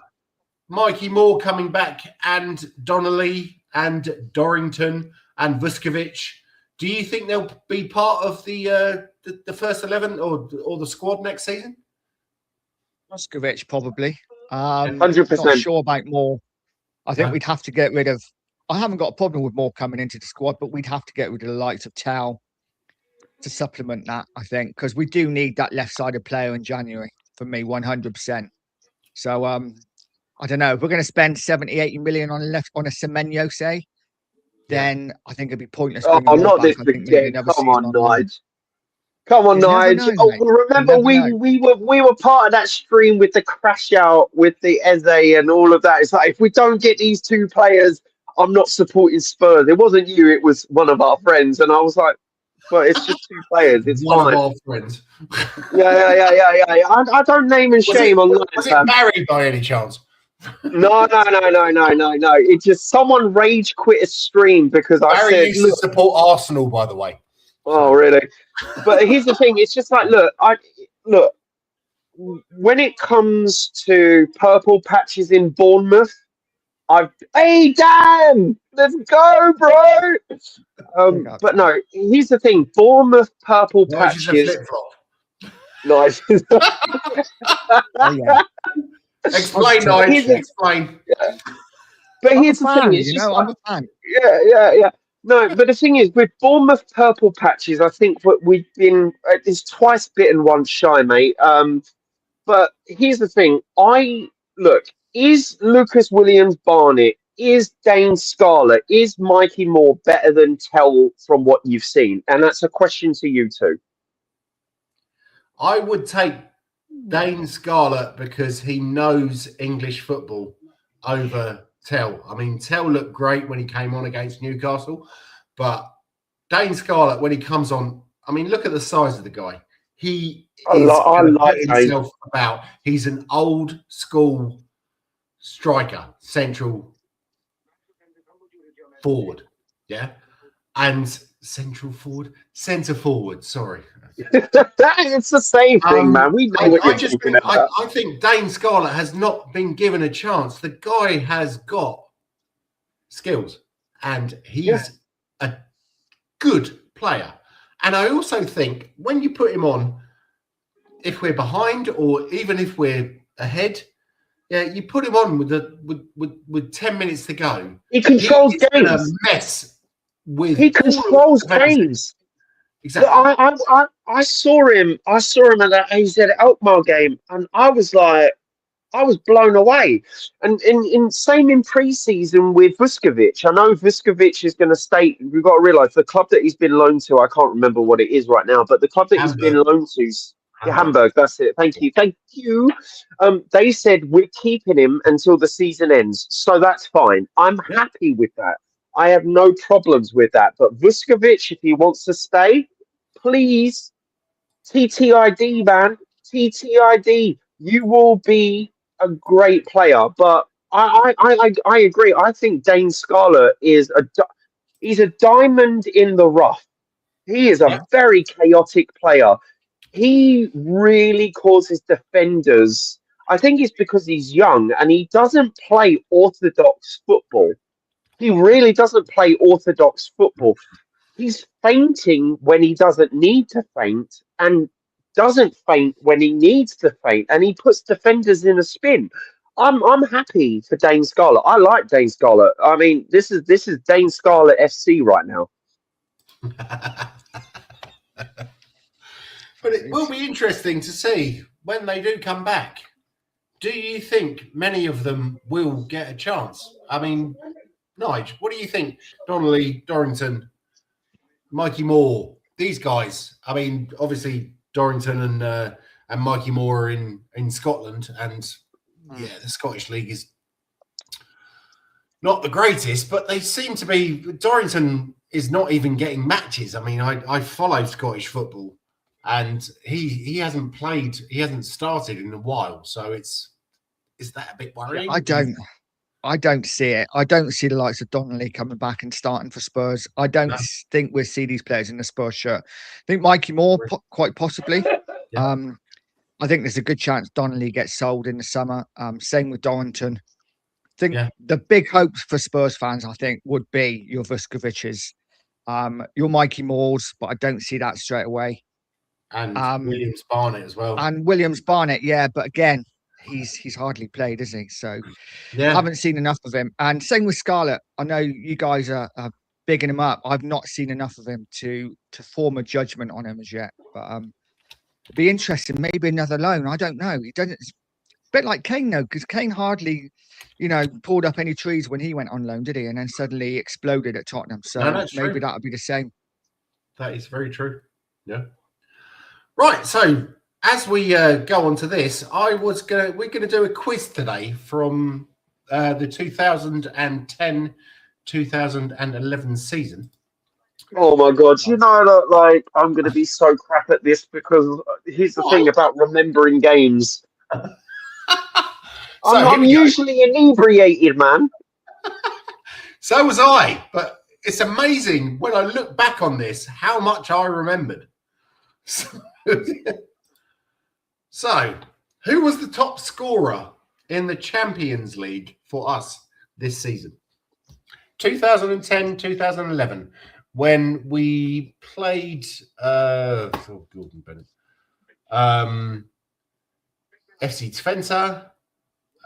Mikey Moore coming back, and Donnelly and Dorrington and Vuskovic. Do you think they'll be part of the first 11 or the squad next season? Vuskovic probably. 100%. Not sure about Moore. I think we'd have to get rid of. I haven't got a problem with Moore coming into the squad, but we'd have to get rid of the likes of Tell to supplement that. I think because we do need that left-sided player in January for me, 100%. So I don't know if we're going to spend 70, 80 million on a Semenyo, say. Then I think it'd be pointless. Oh, not back. this again. Come on, Nige. Come on, You never Nige. know, Oh, mate. remember we were part of that stream with the crash out with the Eze and all of that. It's like if we don't get these two players, I'm not supporting Spurs. It wasn't you, it was one of our friends, and I was like, but it's just two players. It's one fine. of our friends. Yeah. I don't name and shame on that. Was it Barry by any chance? No. It's just someone rage quit a stream because I Barry said, used to support Arsenal, by the way. oh, really? But here's the thing: it's just like, look. When it comes to purple patches in Bournemouth, hey Dan, let's go, bro. But no, here's the thing: Bournemouth purple patches. Nice. Explain, Nige. Explain. Yeah. But here's the thing: it's just I'm a fan. Yeah. No, but the thing is, with Bournemouth purple patches, I think what we've been it's twice bitten, once shy, mate. But here's the thing: is Lucas Williams-Barnett, is Dane Scarlett, is Mikey Moore better than Tell from what you've seen? And that's a question to you two. I would take Dane Scarlett because he knows English football over Tell. I mean, Tell looked great when he came on against Newcastle, but Dane Scarlett, when he comes on, I mean, look at the size of the guy. He is himself about. He's an old school striker, central forward, yeah, and centre forward. Sorry, it's the same thing, man. We know what you're talking about. I think Dane Scarlett has not been given a chance. The guy has got skills, and he's a good player. And I also think when you put him on, if we're behind or even if we're ahead, you put him on with 10 minutes to go. He controls games. A mess with. He controls games. Exactly. I saw him. I saw him at that AZ Alkmaar game, and I was blown away. And same in pre-season with Vuskovic. I know Vuskovic is going to stay. We've got to realise the club that he's been loaned to. I can't remember what it is right now, but the club that he's been loaned to. Hamburg. That's it. Thank you. They said we're keeping him until the season ends, so that's fine. I'm happy with that. I have no problems with that. But Vuskovic, if he wants to stay, please, TTID, man, TTID. You will be a great player. But I agree. I think Dane Scarlett is he's a diamond in the rough. He is a very chaotic player. He really causes defenders. I think it's because he's young and he doesn't play orthodox football. He really doesn't play orthodox football. He's fainting when he doesn't need to faint and doesn't faint when he needs to faint, and he puts defenders in a spin. I'm happy for Dane Scarlett. I like Dane Scarlett. I mean, this is Dane Scarlett FC right now. But it will be interesting to see when they do come back. Do you think many of them will get a chance? I mean, Nige, what do you think? Donnelly, Dorrington, Mikey Moore, these guys. I mean, obviously Dorrington and Mikey Moore are in Scotland, and the Scottish League is not the greatest, but they seem to be. Dorrington is not even getting matches. I mean, I follow Scottish football. And he hasn't played, he hasn't started in a while, so is that a bit worrying? I I don't see it. I don't see the likes of Donnelly coming back and starting for Spurs. I don't No. think we'll see these players in the Spurs shirt. I think Mikey Moore, quite possibly. Yeah. I think there's a good chance Donnelly gets sold in the summer. Same with Dorrington. I think the big hopes for Spurs fans, I think, would be your Vusković's, your Mikey Moores, but I don't see that straight away. And Williams Barnett as well. And Williams Barnett, yeah, but again, he's hardly played, is he? So haven't seen enough of him. And same with Scarlett. I know you guys are bigging him up. I've not seen enough of him to form a judgment on him as yet. But it'd be interesting. Maybe another loan. I don't know. He doesn't. It's a bit like Kane though, because Kane hardly, pulled up any trees when he went on loan, did he? And then suddenly exploded at Tottenham. So maybe that would be the same. That is very true. Yeah. Right. So as we go on to this, we're gonna do a quiz today from the 2010-2011 season. Oh my God! You know that, like, I'm going to be so crap at this because here's the thing about remembering games. I'm usually inebriated, man. So was I, but it's amazing when I look back on this how much I remembered. So, who was the top scorer in the Champions League for us this season? 2010-2011, when we played Gordon Bennett, FC Twente.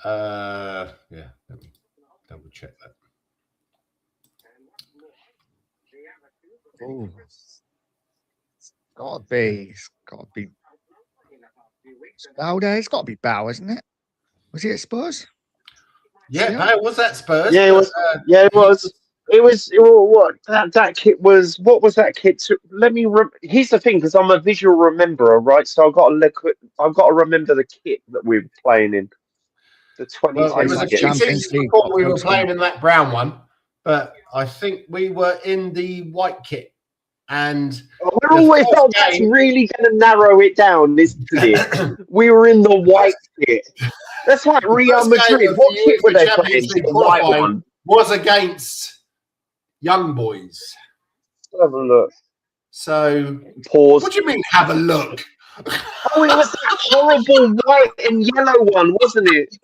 Let me double check that. Oh, it's gotta be Bauer. It's got to be Bauer, isn't it? Was he at Spurs? Yeah, Bauer was at Spurs. Yeah, it was. It was. It was what that kit was. What was that kit? Let me. Here's the thing, because I'm a visual rememberer, right? So I've got to remember the kit that we were playing in. The 2010. Well, it was a Champions League. We were playing in that brown one, but I think we were in the white kit. And we're always that's really going to narrow it down, isn't it? We were in the white kit. That's like Real Madrid. What kit were they playing? The white one was against Young Boys. Have a look. So pause. What do you mean? Have a look. Oh, it was that horrible white and yellow one, wasn't it?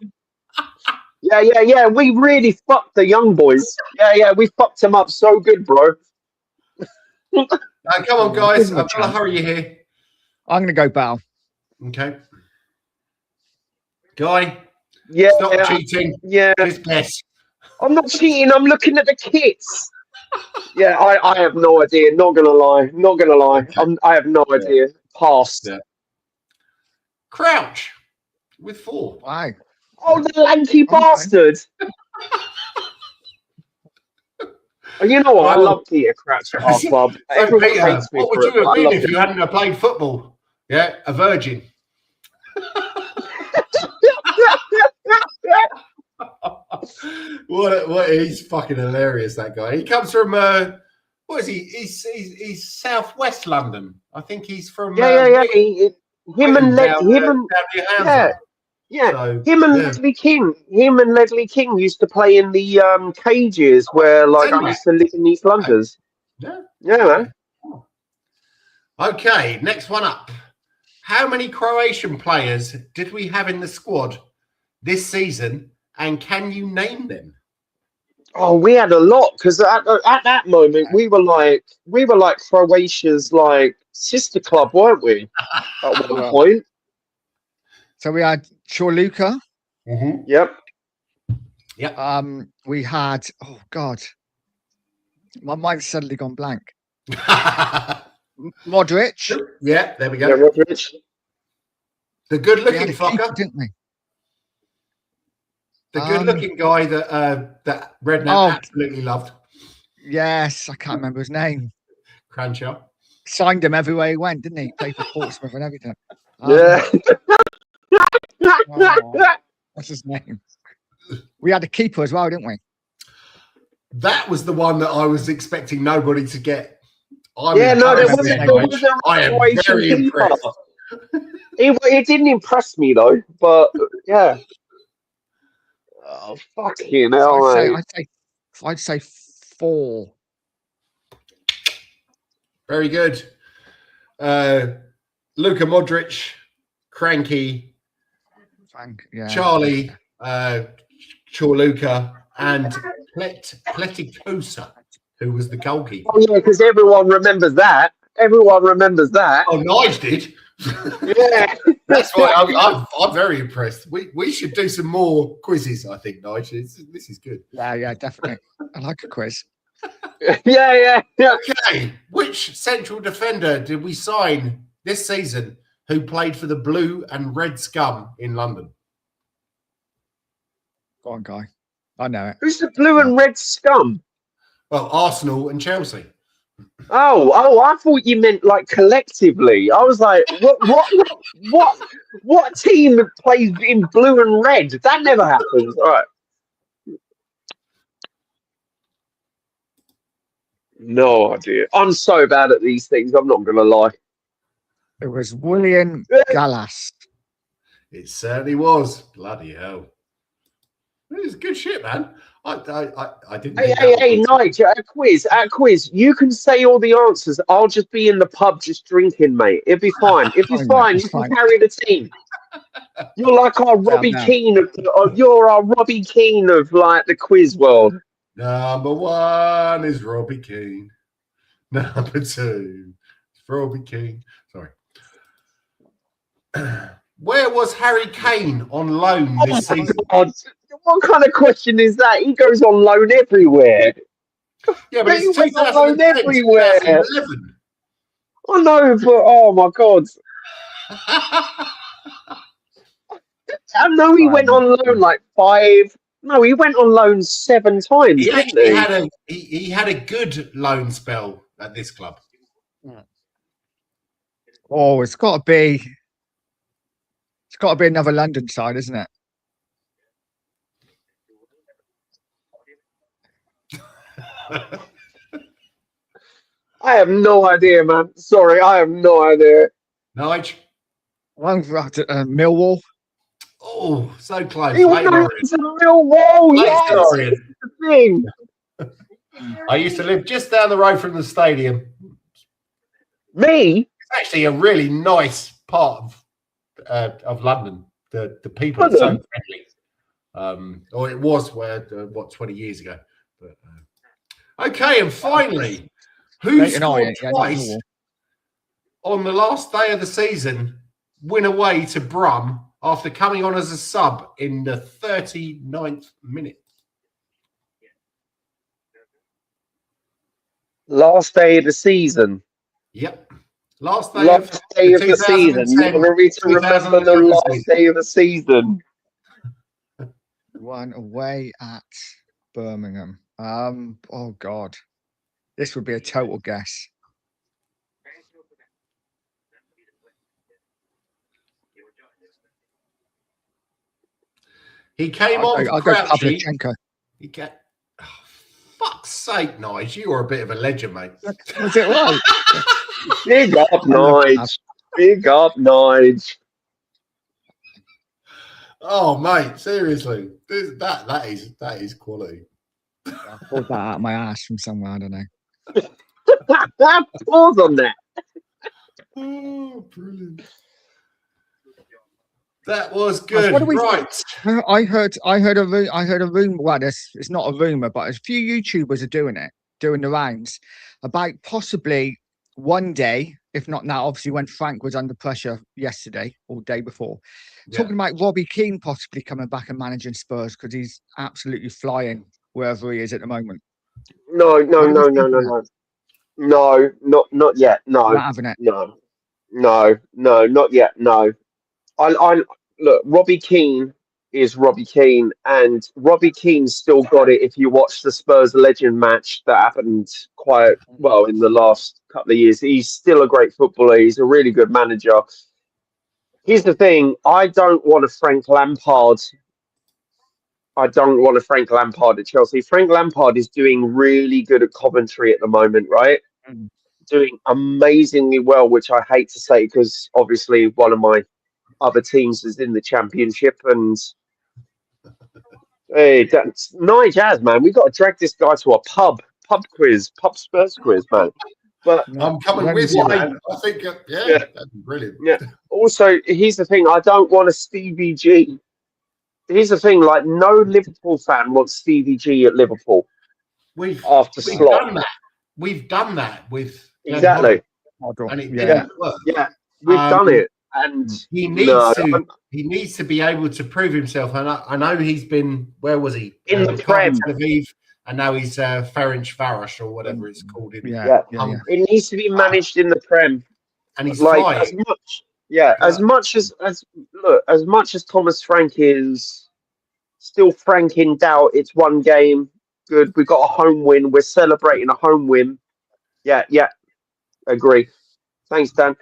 Yeah. We really fucked the Young Boys. Yeah. We fucked them up so good, bro. Come on, guys. I've got to hurry you here. I'm going to go Bow. Okay. Guy. Yeah. Stop cheating. Yeah. Yes. I'm not cheating. I'm looking at the kits. Yeah, I have no idea. Not gonna lie. Okay. I have no idea. Passed. Yeah. Crouch with 4. Wow. Oh, the lanky bastard. Oh, you know what? I love Peter Crouch at our club. Everyone hates me. What would you have been if you hadn't played football? Yeah, a virgin. What he's fucking hilarious, that guy. He comes from what is he? He's southwest London. I think he's from Him and Ledley King. Him and Ledley King used to play in the cages where, like, I used to live in East London. Yeah, man. Okay, next one up. How many Croatian players did we have in the squad this season, and can you name them? Oh, we had a lot, because at that moment we were like Croatia's like sister club, weren't we? At one point. So we had Chorluka. Mm-hmm. Yep. We had, oh God, my mind's suddenly gone blank. Modric. Yeah, there we go. Yeah, Modric. The good-looking fucker, didn't we? The good-looking guy that Redknapp absolutely loved. Yes, I can't remember his name. Cranshaw. Signed him everywhere he went, didn't he? Played for Portsmouth and everything. What's his name? We had a keeper as well, didn't we? That was the one that I was expecting nobody to get. There wasn't I am very impressed. It didn't impress me though, but yeah. Oh, fucking hell, mate. I'd say 4. Very good. Luka Modric, Cranky, Yeah. Charlie, Chorluka, and Pletikosa, who was the goalkeeper. Oh yeah, because everyone remembers that. Everyone remembers that. Oh, Nige did. Yeah. That's why I'm very impressed. We should do some more quizzes, I think, Nige. This is good. Yeah, definitely. I like a quiz. Yeah. Okay, which central defender did we sign this season who played for the Blue and Red Scum in London? Go on, Guy. I know it. Who's the blue and red scum? Well, Arsenal and Chelsea. Oh! I thought you meant like collectively. I was like, what team plays in blue and red? That never happens. All right. No idea. I'm so bad at these things. I'm not gonna lie. It was William Gallas. It certainly was. Bloody hell! It was good shit, man. I didn't. Hey, Nigel, at a quiz. You can say all the answers. I'll just be in the pub just drinking, mate. It'll be fine. If it's fine, you can carry the team. You're like our Robbie Keane you're our Robbie Keane of like the quiz world. Number 1 is Robbie Keane. Number 2 is Robbie Keane. Sorry. Where was Harry Kane on loan this season? God. What kind of question is that? He goes on loan everywhere. Yeah, but it's went on loan 2010, everywhere. 2011. I know, but oh my God. I know he went on loan like 5. No, he went on loan 7 times. He didn't actually he had a good loan spell at this club. Oh, it's got to be another London side, isn't it? I have no idea, man. Sorry, I have no idea. Nige? Millwall. Oh, so close. He went on to Millwall. Yes, the thing. I used to live just down the road from the stadium. Me? It's actually a really nice part of London. The people are so friendly. Or it was 20 years ago. But, okay, and finally, who scored twice on the last day of the season, win away to Brum after coming on as a sub in the 39th minute? Last day of the season. Yep. Last day of the season. You want me to remember the last day of the season? One away at Birmingham. Oh God. This would be a total guess. He came on for Crouchy. He got, fuck's sake, Nige, you are a bit of a legend, mate. Was it right? Big up, Nige. Big up, Nige. Oh, mate, seriously, that is quality. I pulled that out of my ass from somewhere. I don't know. Pause on that. Oh, brilliant. That was good. Right. I heard a rumor. Well, it's not a rumor, but a few YouTubers are doing the rounds about possibly one day, if not now, obviously when Frank was under pressure yesterday or day before, talking about Robbie Keane possibly coming back and managing Spurs because he's absolutely flying wherever he is at the moment. No, not yet. No, not having it. No, not yet. No, I look. Robbie Keane is Robbie Keane, and Robbie Keane still got it. If you watch the Spurs Legend match that happened quite well in the last couple of years, he's still a great footballer. He's a really good manager. Here's the thing: I don't want a Frank Lampard. I don't want a Frank Lampard at Chelsea. Frank Lampard is doing really good at Coventry at the moment, right? Doing amazingly well, which I hate to say because obviously one of my other teams is in the Championship, and Hey, that's Nige has, man. We got to drag this guy to a pub quiz, pub Spurs quiz, man. But I'm coming When with is you, it? man. I think, yeah, Yeah. that'd be brilliant. yeah. Also, here's the thing: I don't want a Stevie G. Here's the thing: like, no Liverpool fan wants Stevie G at Liverpool We've after we've Slot. done that. We've done that with Glenn Exactly. Hoddle, and it Yeah. didn't work. Yeah, we've done it, and He no, needs to be able to prove himself. And I know he's been, where was he? In the Maccabi Prem. Tel Aviv, and now he's Ferencvaros or whatever it's called. Yeah. it needs to be managed in the Prem. And he's Like flying. as much as Thomas Frank is still Frank in doubt. It's one game. Good. We got a home win. We're celebrating a home win. Yeah. Agree. Thanks, Dan.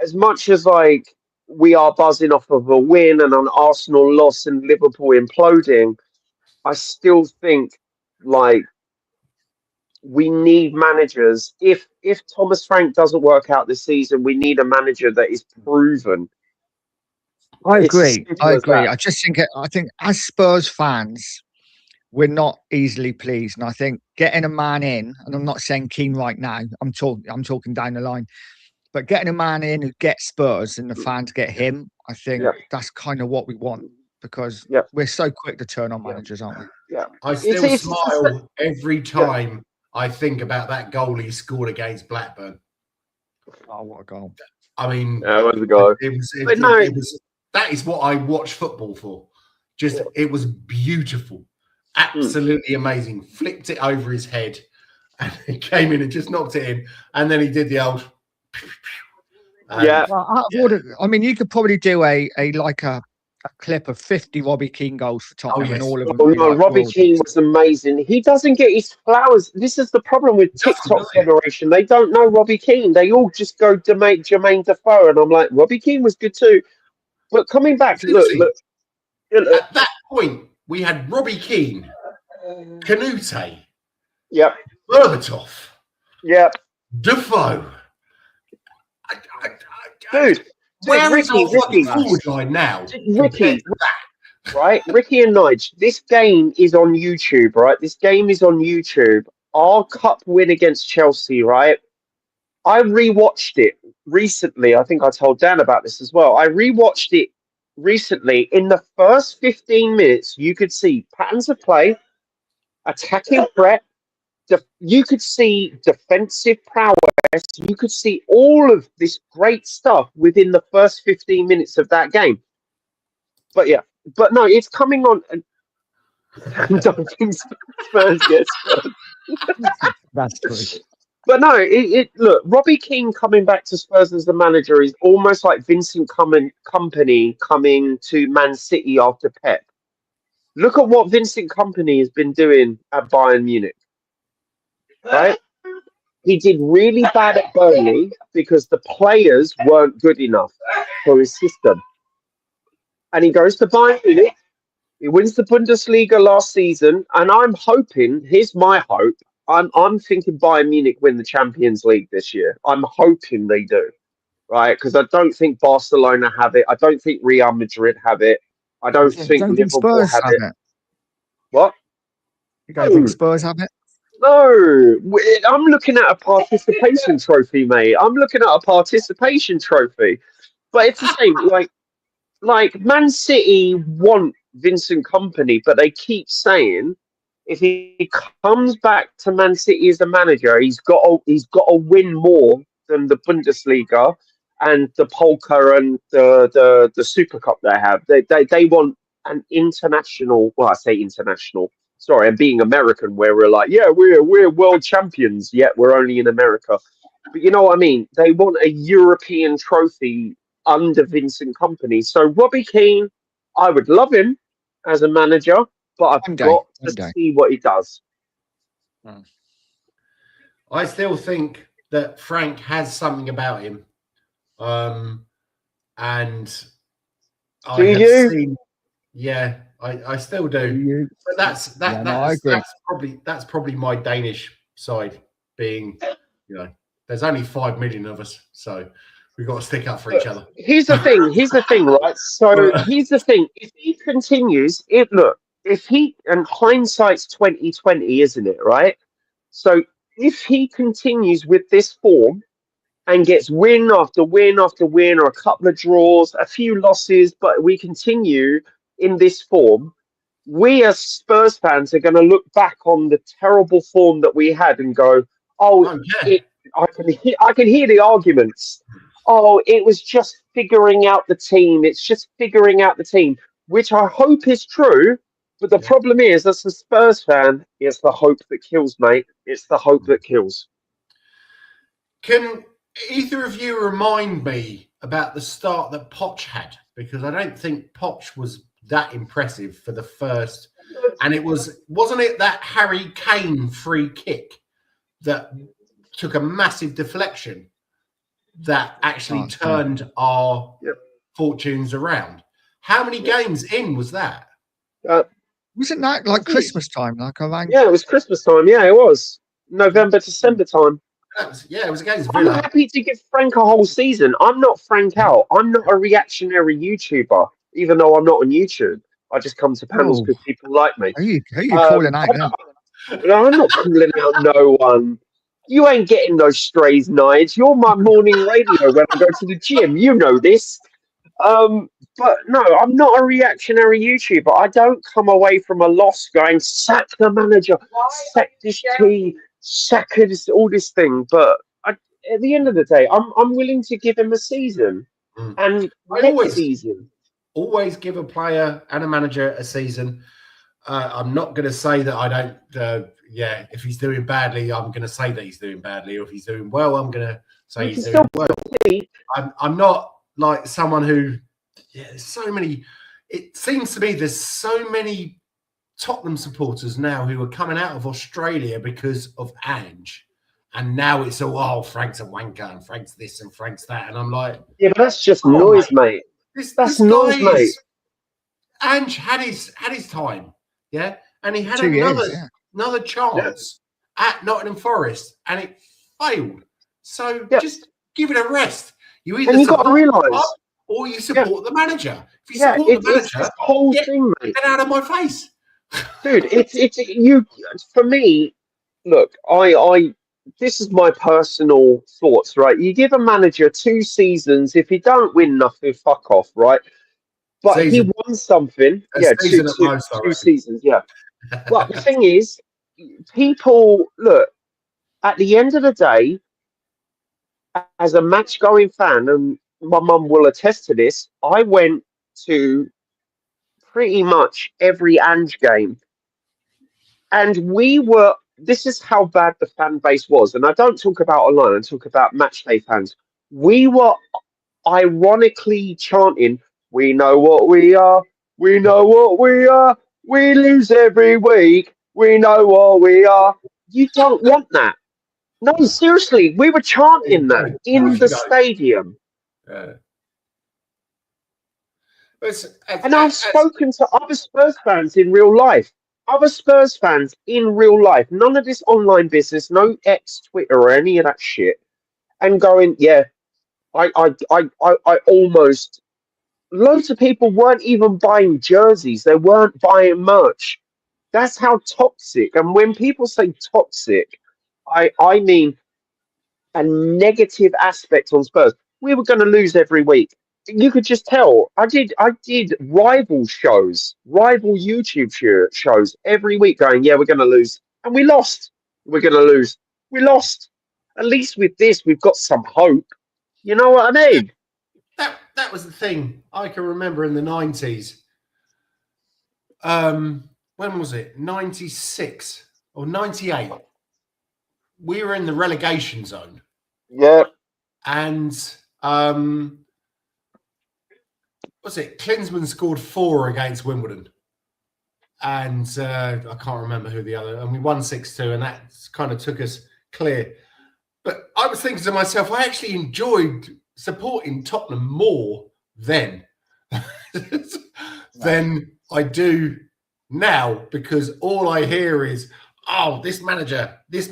As much as like we are buzzing off of a win and an Arsenal loss and Liverpool imploding, I still think like we need managers. If Thomas Frank doesn't work out this season, we need a manager that is proven. I It's as agree. simple I as agree. that. I just think I think as Spurs fans, we're not easily pleased, and I think getting a man in, and I'm not saying Keane right now. I'm talking down the line, but getting a man in who gets Spurs and the fans get him, I think Yeah. that's kind of what we want because Yeah. we're so quick to turn on managers, aren't we? Yeah. I still It's- smile every time I think about that goal he scored against Blackburn. Oh, what a goal! I mean, Where's the guy? it was that is what I watch football for. Just it was beautiful, absolutely amazing. Flipped it over his head, and it came in and just knocked it in. And then he did the old. Yeah. Well, I mean, you could probably do a clip of 50 Robbie Keane goals for Tottenham, yes. and all of them. Oh would be no, like Robbie world Keane was amazing. He doesn't get his flowers. This is the problem with TikTok Federation. They don't know Robbie Keane. They all just go to make Jermaine Defoe, and I'm like, Robbie Keane was good too. But coming back, look. At that point, we had Robbie Keane, Canute, Yep, Berbatov, yep, Defoe. dude. Where is our Ricky, forward line now? Ricky, right? Ricky and Nige, this game is on YouTube, right? This game is on YouTube. Our cup win against Chelsea, right? I rewatched it recently. I think I told Dan about this as well. I rewatched it recently. In the first 15 minutes, you could see patterns of play, attacking threat. You could see defensive prowess. You could see all of this great stuff within the first 15 minutes of that game. But no, it's coming on. I don't think Spurs get Spurs. That's true. But no, look, Robbie Keane coming back to Spurs as the manager is almost like Vincent Kompany coming to Man City after Pep. Look at what Vincent Kompany has been doing at Bayern Munich. Right? He did really bad at Burnley because the players weren't good enough for his system. And he goes to Bayern Munich. He wins the Bundesliga last season, and I'm hoping. Here's my hope. I'm thinking Bayern Munich win the Champions League this year. I'm hoping they do, right? Because I don't think Barcelona have it. I don't think Real Madrid have it. I don't think Liverpool Spurs have it. What? You don't think Spurs have it? No, I'm looking at a participation trophy, mate. I'm looking at a participation trophy. But it's the same. Like Man City want Vincent Kompany, but they keep saying if he comes back to Man City as a manager, he's got to win more than the Bundesliga and the Polka and the Super Cup they have. They want an international. Well, I say international. Sorry, I'm being American, where we're like, yeah, we're world champions, yet we're only in America. But you know what I mean? They want a European trophy under Vincent Kompany. So Robbie Keane, I would love him as a manager, but I've got to see what he does. I still think that Frank has something about him. And do you? Yeah, I still do. But that's probably my Danish side being, there's only 5 million of us, so we've got to stick up for each other. Here's the thing, right? So here's the thing. If he continues, if he, and hindsight's 2020, isn't it? Right. So if he continues with this form and gets win after win after win, or a couple of draws, a few losses, but we continue in this form, we as Spurs fans are going to look back on the terrible form that we had and go, "Oh, yeah. I can hear the arguments. Oh, it was just figuring out the team. It's just figuring out the team," which I hope is true. But the problem is, as a Spurs fan, it's the hope that kills, mate. It's the hope that kills. Can either of you remind me about the start that Poch had? Because I don't think Poch was that impressive for the first. And it wasn't it that Harry Kane free kick that took a massive deflection that actually turned our fortunes around? How many games in was that? Wasn't that like Christmas time? Like around... Yeah, it was Christmas time. Yeah, it was November, December time. It was against Villa. I'm happy to give Frank a whole season. I'm not Frank out. I'm not a reactionary YouTuber, even though I'm not on YouTube. I just come to panels because people like me. Who you calling out? No, I'm not calling out no one. You ain't getting those strays, Nige. You're my morning radio when I go to the gym. You know this. But no, I'm not a reactionary YouTuber. I don't come away from a loss going, sack the manager, sack this team, sack this, all this thing. But at the end of the day, I'm willing to give him a season. And always give a player and a manager a season. I'm not going to say that I don't. If he's doing badly, I'm going to say that he's doing badly. Or if he's doing well, I'm going to say he's doing well. I'm not like someone who. Yeah, there's so many. It seems to me there's so many Tottenham supporters now who are coming out of Australia because of Ange, and now it's all Frank's a wanker and Frank's this and Frank's that, and I'm like, yeah, but that's just noise, mate. That's noise, mate. Ange had his time, yeah, and he had another chance at Nottingham Forest, and it failed. So just give it a rest. You either got to realise. Or you support the manager. If you support the manager, this whole thing, mate. Get out of my face, dude. It's you. For me, look, I. This is my personal thoughts, right? You give a manager 2 seasons. If he don't win nothing, fuck off, right? But he won something. Two seasons. Yeah. But the thing is, people look. At the end of the day, as a match-going fan, and my mum will attest to this, I went to pretty much every Ange game. And this is how bad the fan base was. And I don't talk about online, I talk about matchday fans. We were ironically chanting, "We know what we are, we know what we are, we lose every week, we know what we are." You don't want that. No, seriously, we were chanting that in the stadium. And I've spoken to other Spurs fans in real life. None of this online business, no X, Twitter, or any of that shit. And going, I almost. Loads of people weren't even buying jerseys. They weren't buying merch. That's how toxic. And when people say toxic, I mean a negative aspect on Spurs. We were going to lose every week. You could just tell. I did rival YouTube shows every week going, we're going to lose. And we lost. We're going to lose. We lost. At least with this, we've got some hope. You know what I mean? That was the thing. I can remember in the 90s. When was it? 96 or 98. We were in the relegation zone. Yeah. And what's it? Klinsmann scored 4 against Wimbledon. And I can't remember who the other. And we won 6-2, and that kind of took us clear. But I was thinking to myself, I actually enjoyed supporting Tottenham more then than I do now, because all I hear is, this manager. It's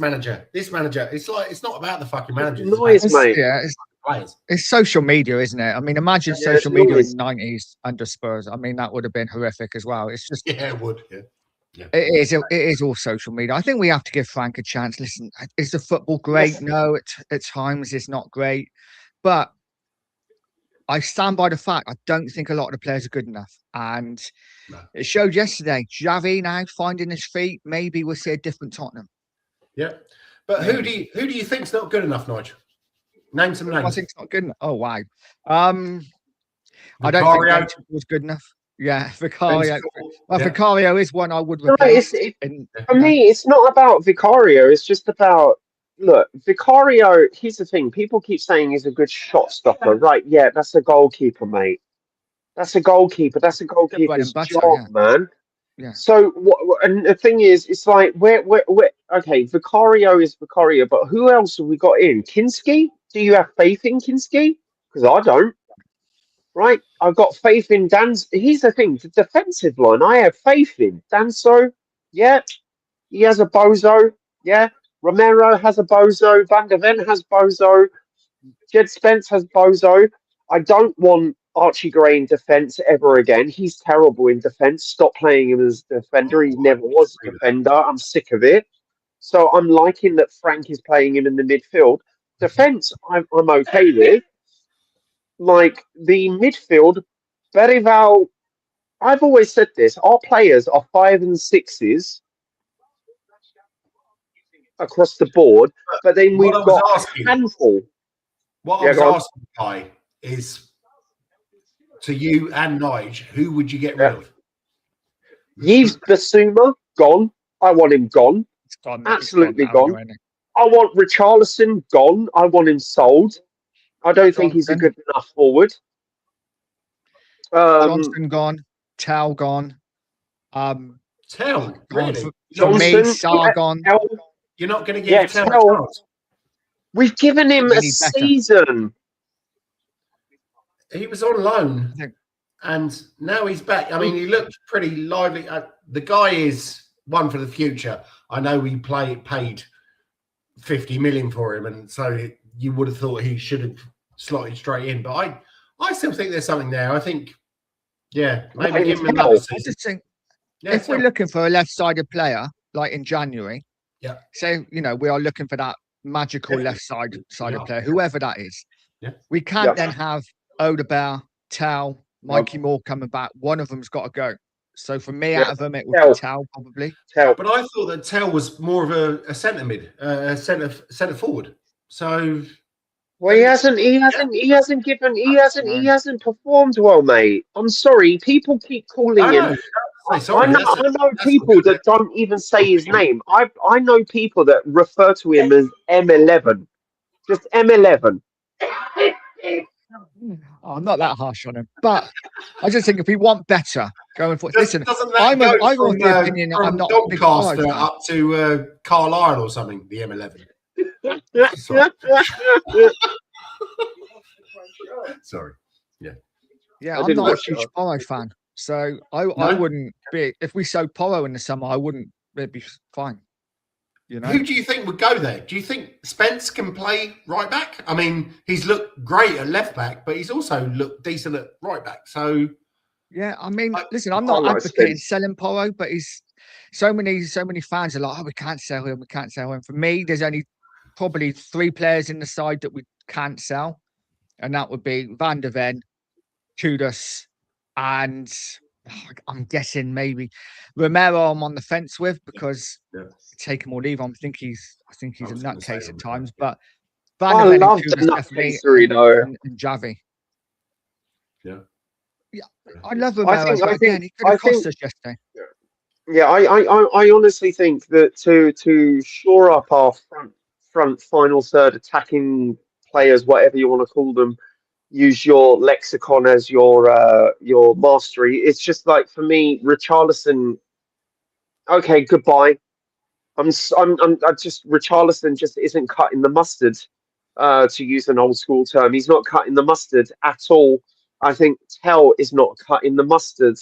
like, it's not about the fucking manager. Noise, mate. Yeah, players. It's social media, isn't it? I mean, imagine Yeah, social it media in is. the 90s under Spurs. I mean, that would have been horrific as well. It's just, Yeah, it would. Yeah. it is all social media. I think we have to give Frank a chance. Listen, is the football great? Yes. No, at times it's not great. But I stand by the fact I don't think a lot of the players are good enough. And No. it showed yesterday. Xavi now finding his feet. Maybe we'll see a different Tottenham. Yeah. But who do you think's not good enough, Nigel? Name some names. I think it's not good enough. Oh wow. I don't think Vicario. Gates was good enough. Yeah, Vicario. Well, Yeah. Vicario is one I would No, replace. for me, it's not about Vicario. It's just about, look, Vicario, here's the thing. People keep saying he's a good shot stopper. Right, yeah, that's a goalkeeper, mate. That's a goalkeeper. That's a goalkeeper's butter, job, yeah. man. Yeah. So, and the thing is, it's like, where, okay, Vicario is Vicario, but who else have we got in? Kinski? Do you have faith in Kinski? Because I don't. Right? I've got faith in Dan's. Here's the thing, the defensive line, I have faith in. Danso, yeah. He has a bozo, yeah. Romero has a bozo. Van der Ven has bozo. Jed Spence has bozo. I don't want Archie Gray in defence ever again. He's terrible in defence. Stop playing him as a defender. He never was a defender. I'm sick of it. So I'm liking that Frank is playing him in the midfield. Defence, I'm okay with. Like the midfield, Berival, I've always said this, our players are 5 and 6s across the board, but then we've got a handful. What I was asking, Kai, is to you and Nige, who would you get rid of? Yves Bissouma, gone. I want him gone. It's gone. Absolutely gone. I want Richarlison gone. I want him sold. I don't think he's a good enough forward. Johnson gone. Tell gone. Tell, really? For me, Johnson, Sarr gone. You're not going to give Tell a chance? We've given him a season. He was on loan, and now he's back. I mean, he looked pretty lively. The guy is one for the future. I know we paid 50 million for him, and so you would have thought he should have slotted straight in. But I still think there's something there. I think, yeah, maybe give him another season. I just think if we're looking for a left-sided player, like in January, say, we are looking for that magical left-sided player, whoever that is. Yeah. We can't then have Odegaard, Tell, Mikey Moore coming back. One of them's got to go. So for me, out of them, it would be Tell probably. But I thought that Tell was more of a centre mid, centre forward. So, well, he hasn't performed well, mate. I'm sorry. People keep calling him. I know people that don't even say his name. I know people that refer to him as M11, just M11. Oh, I'm not that harsh on him, but I just think if we want better going forward, listen, I'm of the opinion I'm not Doncaster up to Carlisle or something. The M11. Sorry. Yeah, I'm not a huge Porro fan, so I wouldn't be. If we sold Porro in the summer, I wouldn't. It'd be fine. Who do you think would go there? Do you think Spence can play right back? I mean, he's looked great at left back, but he's also looked decent at right back. So, yeah, I mean, listen, I'm not advocating selling Porro, but he's so many fans are like, oh, we can't sell him. For me, there's only probably 3 players in the side that we can't sell, and that would be Van der Ven, Kudus, and I'm guessing maybe Romero. I'm on the fence with because take him or leave him. I think he's a nutcase at times, but Van der Ven and Kudus definitely, and Xavi. Yeah, I love Romero. He could have cost us yesterday. Yeah, I honestly think that to shore up our front final third attacking players, whatever you want to call them, use your lexicon as your mastery. It's just like, for me, Richarlison. Okay, goodbye. Richarlison just isn't cutting the mustard. To use an old school term, he's not cutting the mustard at all. I think Tell is not cutting the mustard.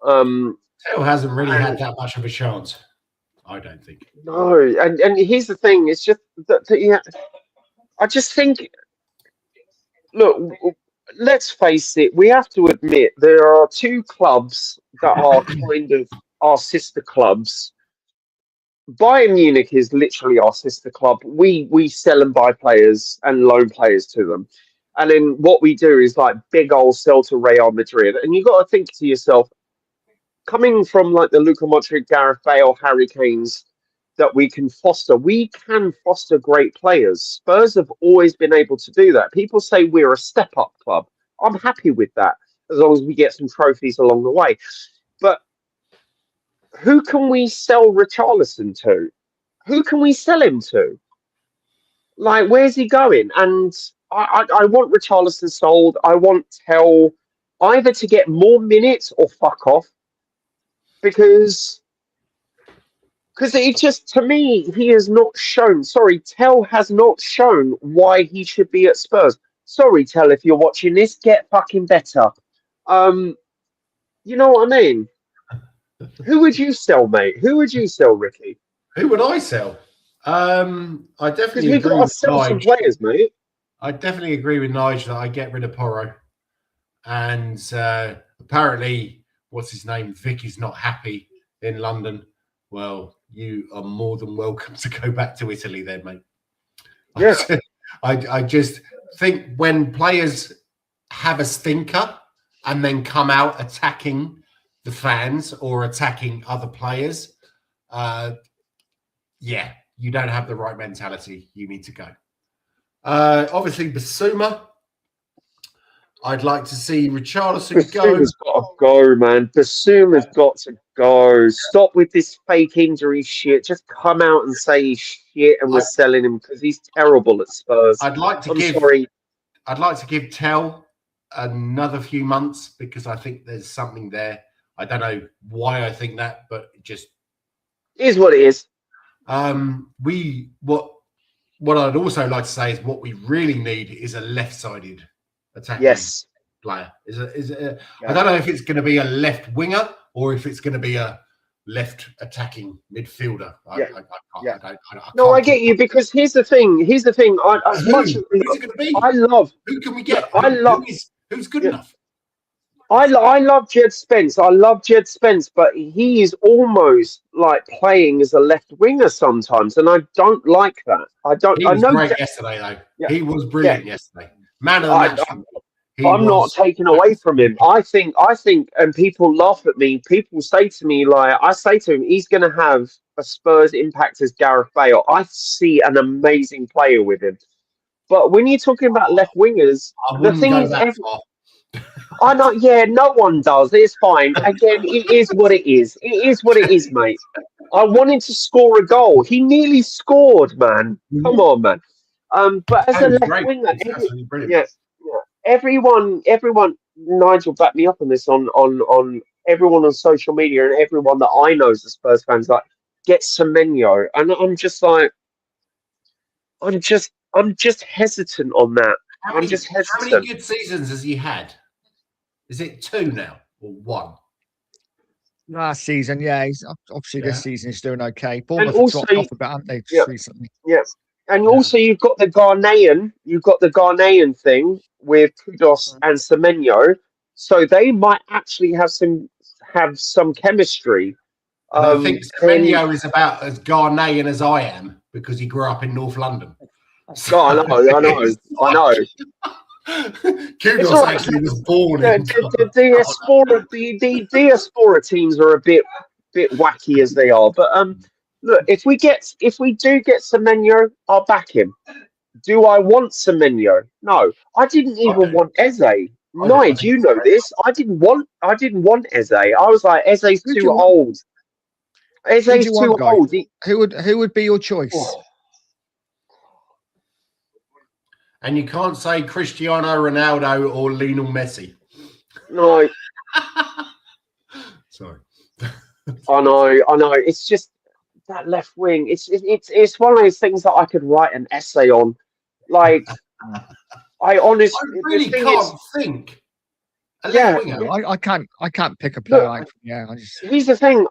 Tell hasn't really had that much of a chance, I don't think. No, and here's the thing: it's just that I just think look, let's face it, we have to admit there are two clubs that are kind of our sister clubs. Bayern Munich is literally our sister club. We sell and buy players and loan players to them. And then what we do is like big old sell to Real Madrid. And you got to think to yourself, coming from like the Luka Modric, Gareth Bale, Harry Kane's, that we can foster great players. Spurs have always been able to do that. People say we're a step-up club. I'm happy with that, as long as we get some trophies along the way. But who can we sell Richarlison to? Who can we sell him to? Like, where's he going? And I want Richarlison sold. I want Tell either to get more minutes or fuck off. Because it just, to me, he has not shown. Sorry, Tell has not shown why he should be at Spurs. Sorry, Tell, if you're watching this, get fucking better. You know what I mean? Who would you sell, mate? Who would you sell, Ricky? Who would I sell? I definitely Because we've agree got to with sell some Nige. players, mate. I definitely agree with Nige that I get rid of Porro. And apparently, what's his name? Vic is not happy in London. Well, you are more than welcome to go back to Italy then, mate. Yeah. I just think when players have a stinker and then come out attacking the fans or attacking other players, yeah, you don't have the right mentality. You need to go. Obviously, Basuma. I'd like to see Richarlison go. Basuma's got to go, man. Basuma's got to go. Stop with this fake injury shit. Just come out and say he's shit and we're selling him because he's terrible at Spurs. I'd like to give Tell another few months because I think there's something there. I don't know why I think that, but it just is what it is. What I'd also like to say is what we really need is a left-sided attacking player. I don't know if it's going to be a left winger or if it's going to be a left attacking midfielder. I get you, because here's the thing. Who's it going to be? Who can we get? Who's good enough? I love Jed Spence. But he is almost like playing as a left winger sometimes, and I don't like that. He was great yesterday, though. Yeah. He was brilliant yesterday. Man of the match. I'm not taking away from him. I think, and people laugh at me. People say to me, like, I say to him, he's going to have a Spurs impact as Gareth Bale. I see an amazing player with him. But when you're talking about left wingers, the thing is, I know, yeah, no one does. It's fine. Again, it is what it is. It is what it is, mate. I wanted to score a goal. He nearly scored, man. Come on, man. But as a left winger, everyone, Nigel backed me up on this, on everyone on social media and everyone that I know as a Spurs fans, like, get Semenyo, and I'm just like, I'm just hesitant on that. I'm just hesitant. How many good seasons has he had? Is it 2 now or 1? Last season, yeah. He's obviously this season he's doing okay. And also, dropped off a bit, haven't they, just recently? Yeah. And also you've got the Ghanaian thing with Kudos and Semenyo. So they might actually have some chemistry. I think Semenyo is about as Ghanaian as I am because he grew up in North London. So, I know. Kudos actually was born in the diaspora teams are a bit wacky as they are, but look, if we do get Semenyo, I'll back him. Do I want Semenyo? No, I didn't even want Eze. Nige, you know this. I didn't want Eze. I was like, Eze's too old. Eze's too old. Who would be your choice? Oh. And you can't say Cristiano Ronaldo or Lionel Messi. No. Sorry. I know. It's just that left wing. It's one of those things that I could write an essay on. Like, I really can't think. I can't pick a player. Here's the thing.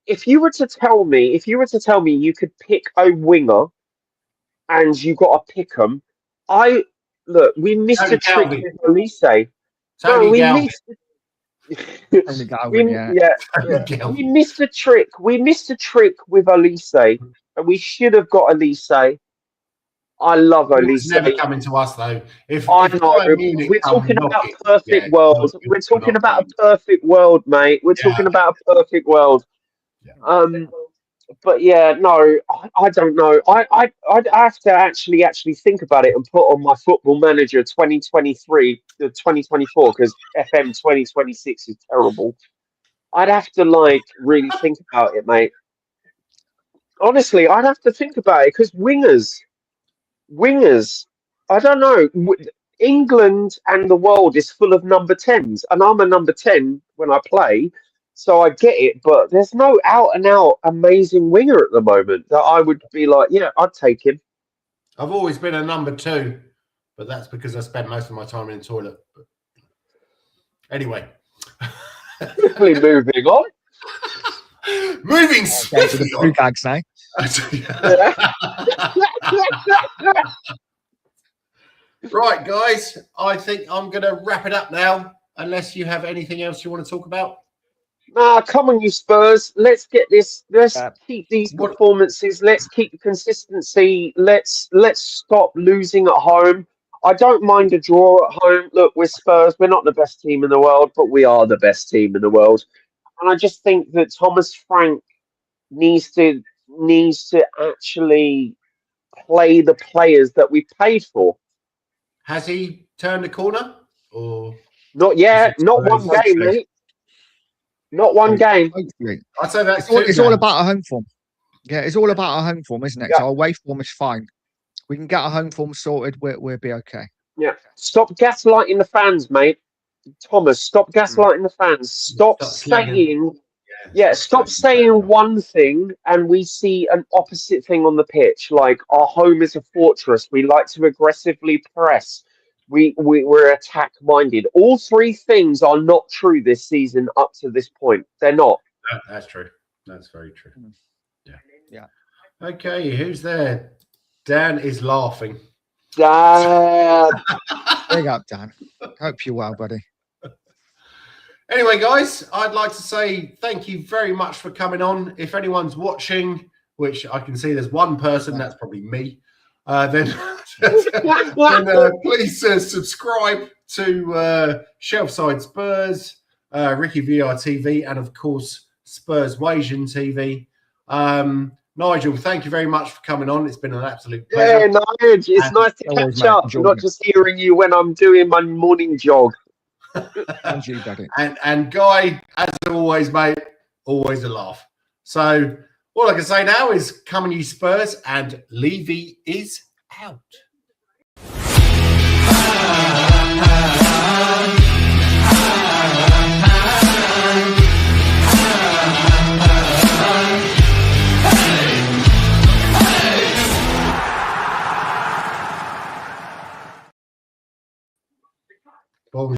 If you were to tell me you could pick a winger and you got to pick them, I look, we missed Tony a trick Galvin. with Elise. No, Tony we Galvin. missed. Only Galvin, yeah. We Galvin. missed a trick. We missed a trick with Elise, and we should have got Elise. I love It's Elise. never coming to us though. If I if know. Bayern Munich We're come talking knock about it, perfect yeah, world. we'll We're talking knock about a them. perfect world, mate. We're Yeah. talking about a perfect world. Yeah. But yeah, no, I don't know. I'd have to actually think about it and put on my Football Manager 2023 to 2024 because FM 2026 is terrible. I'd have to like really think about it, mate. Honestly, I'd have to think about it because wingers, I don't know. England and the world is full of number 10s, and I'm a number 10 when I play, so I get it. But there's no out and out amazing winger at the moment that I would be like, yeah, I'd take him. I've always been a number 2, but that's because I spent most of my time in the toilet. But anyway, Quickly moving on. moving Okay, to swiftly the free on. gags now. Right, guys, I think I'm going to wrap it up now, unless you have anything else you want to talk about. Nah, come on, you Spurs. Let's get this. Let's Yeah. keep these performances. Let's keep the consistency. Let's stop losing at home. I don't mind a draw at home. Look, we're Spurs. We're not the best team in the world, but we are the best team in the world. And I just think that Thomas Frank needs to actually play the players that we paid for. Has he turned the corner? Or Not yet. Not one Hopefully. game, mate. Not one game. Hopefully. I'd say that's It's all about our home form. Yeah, it's all about our home form, isn't it? Yeah. So our away form is fine. We can get our home form sorted. We'll be okay. Yeah. Stop gaslighting the fans, mate. Thomas, stop gaslighting the fans. Stop saying, stop saying one thing and we see an opposite thing on the pitch. Like our home is a fortress. We like to aggressively press. We're attack minded. All three things are not true this season up to this point. They're not. That's true. That's very true. Yeah. Okay, who's there? Dan is laughing. Dad. Big up, Dan. Hope you're well, buddy. Anyway, guys, I'd like to say thank you very much for coming on. If anyone's watching, which I can see there's one person, that's probably me, then please subscribe to Shelfside Spurs, RickyVillaTV, and of course, Spurs Wasian TV. Nigel, thank you very much for coming on. It's been an absolute pleasure. Yeah, Nigel, it's nice to catch up, not just hearing you when I'm doing my morning jog. And you, buddy. And Guy, as always, mate, always a laugh. So all I can say now is come on, you Spurs, and Levy is out.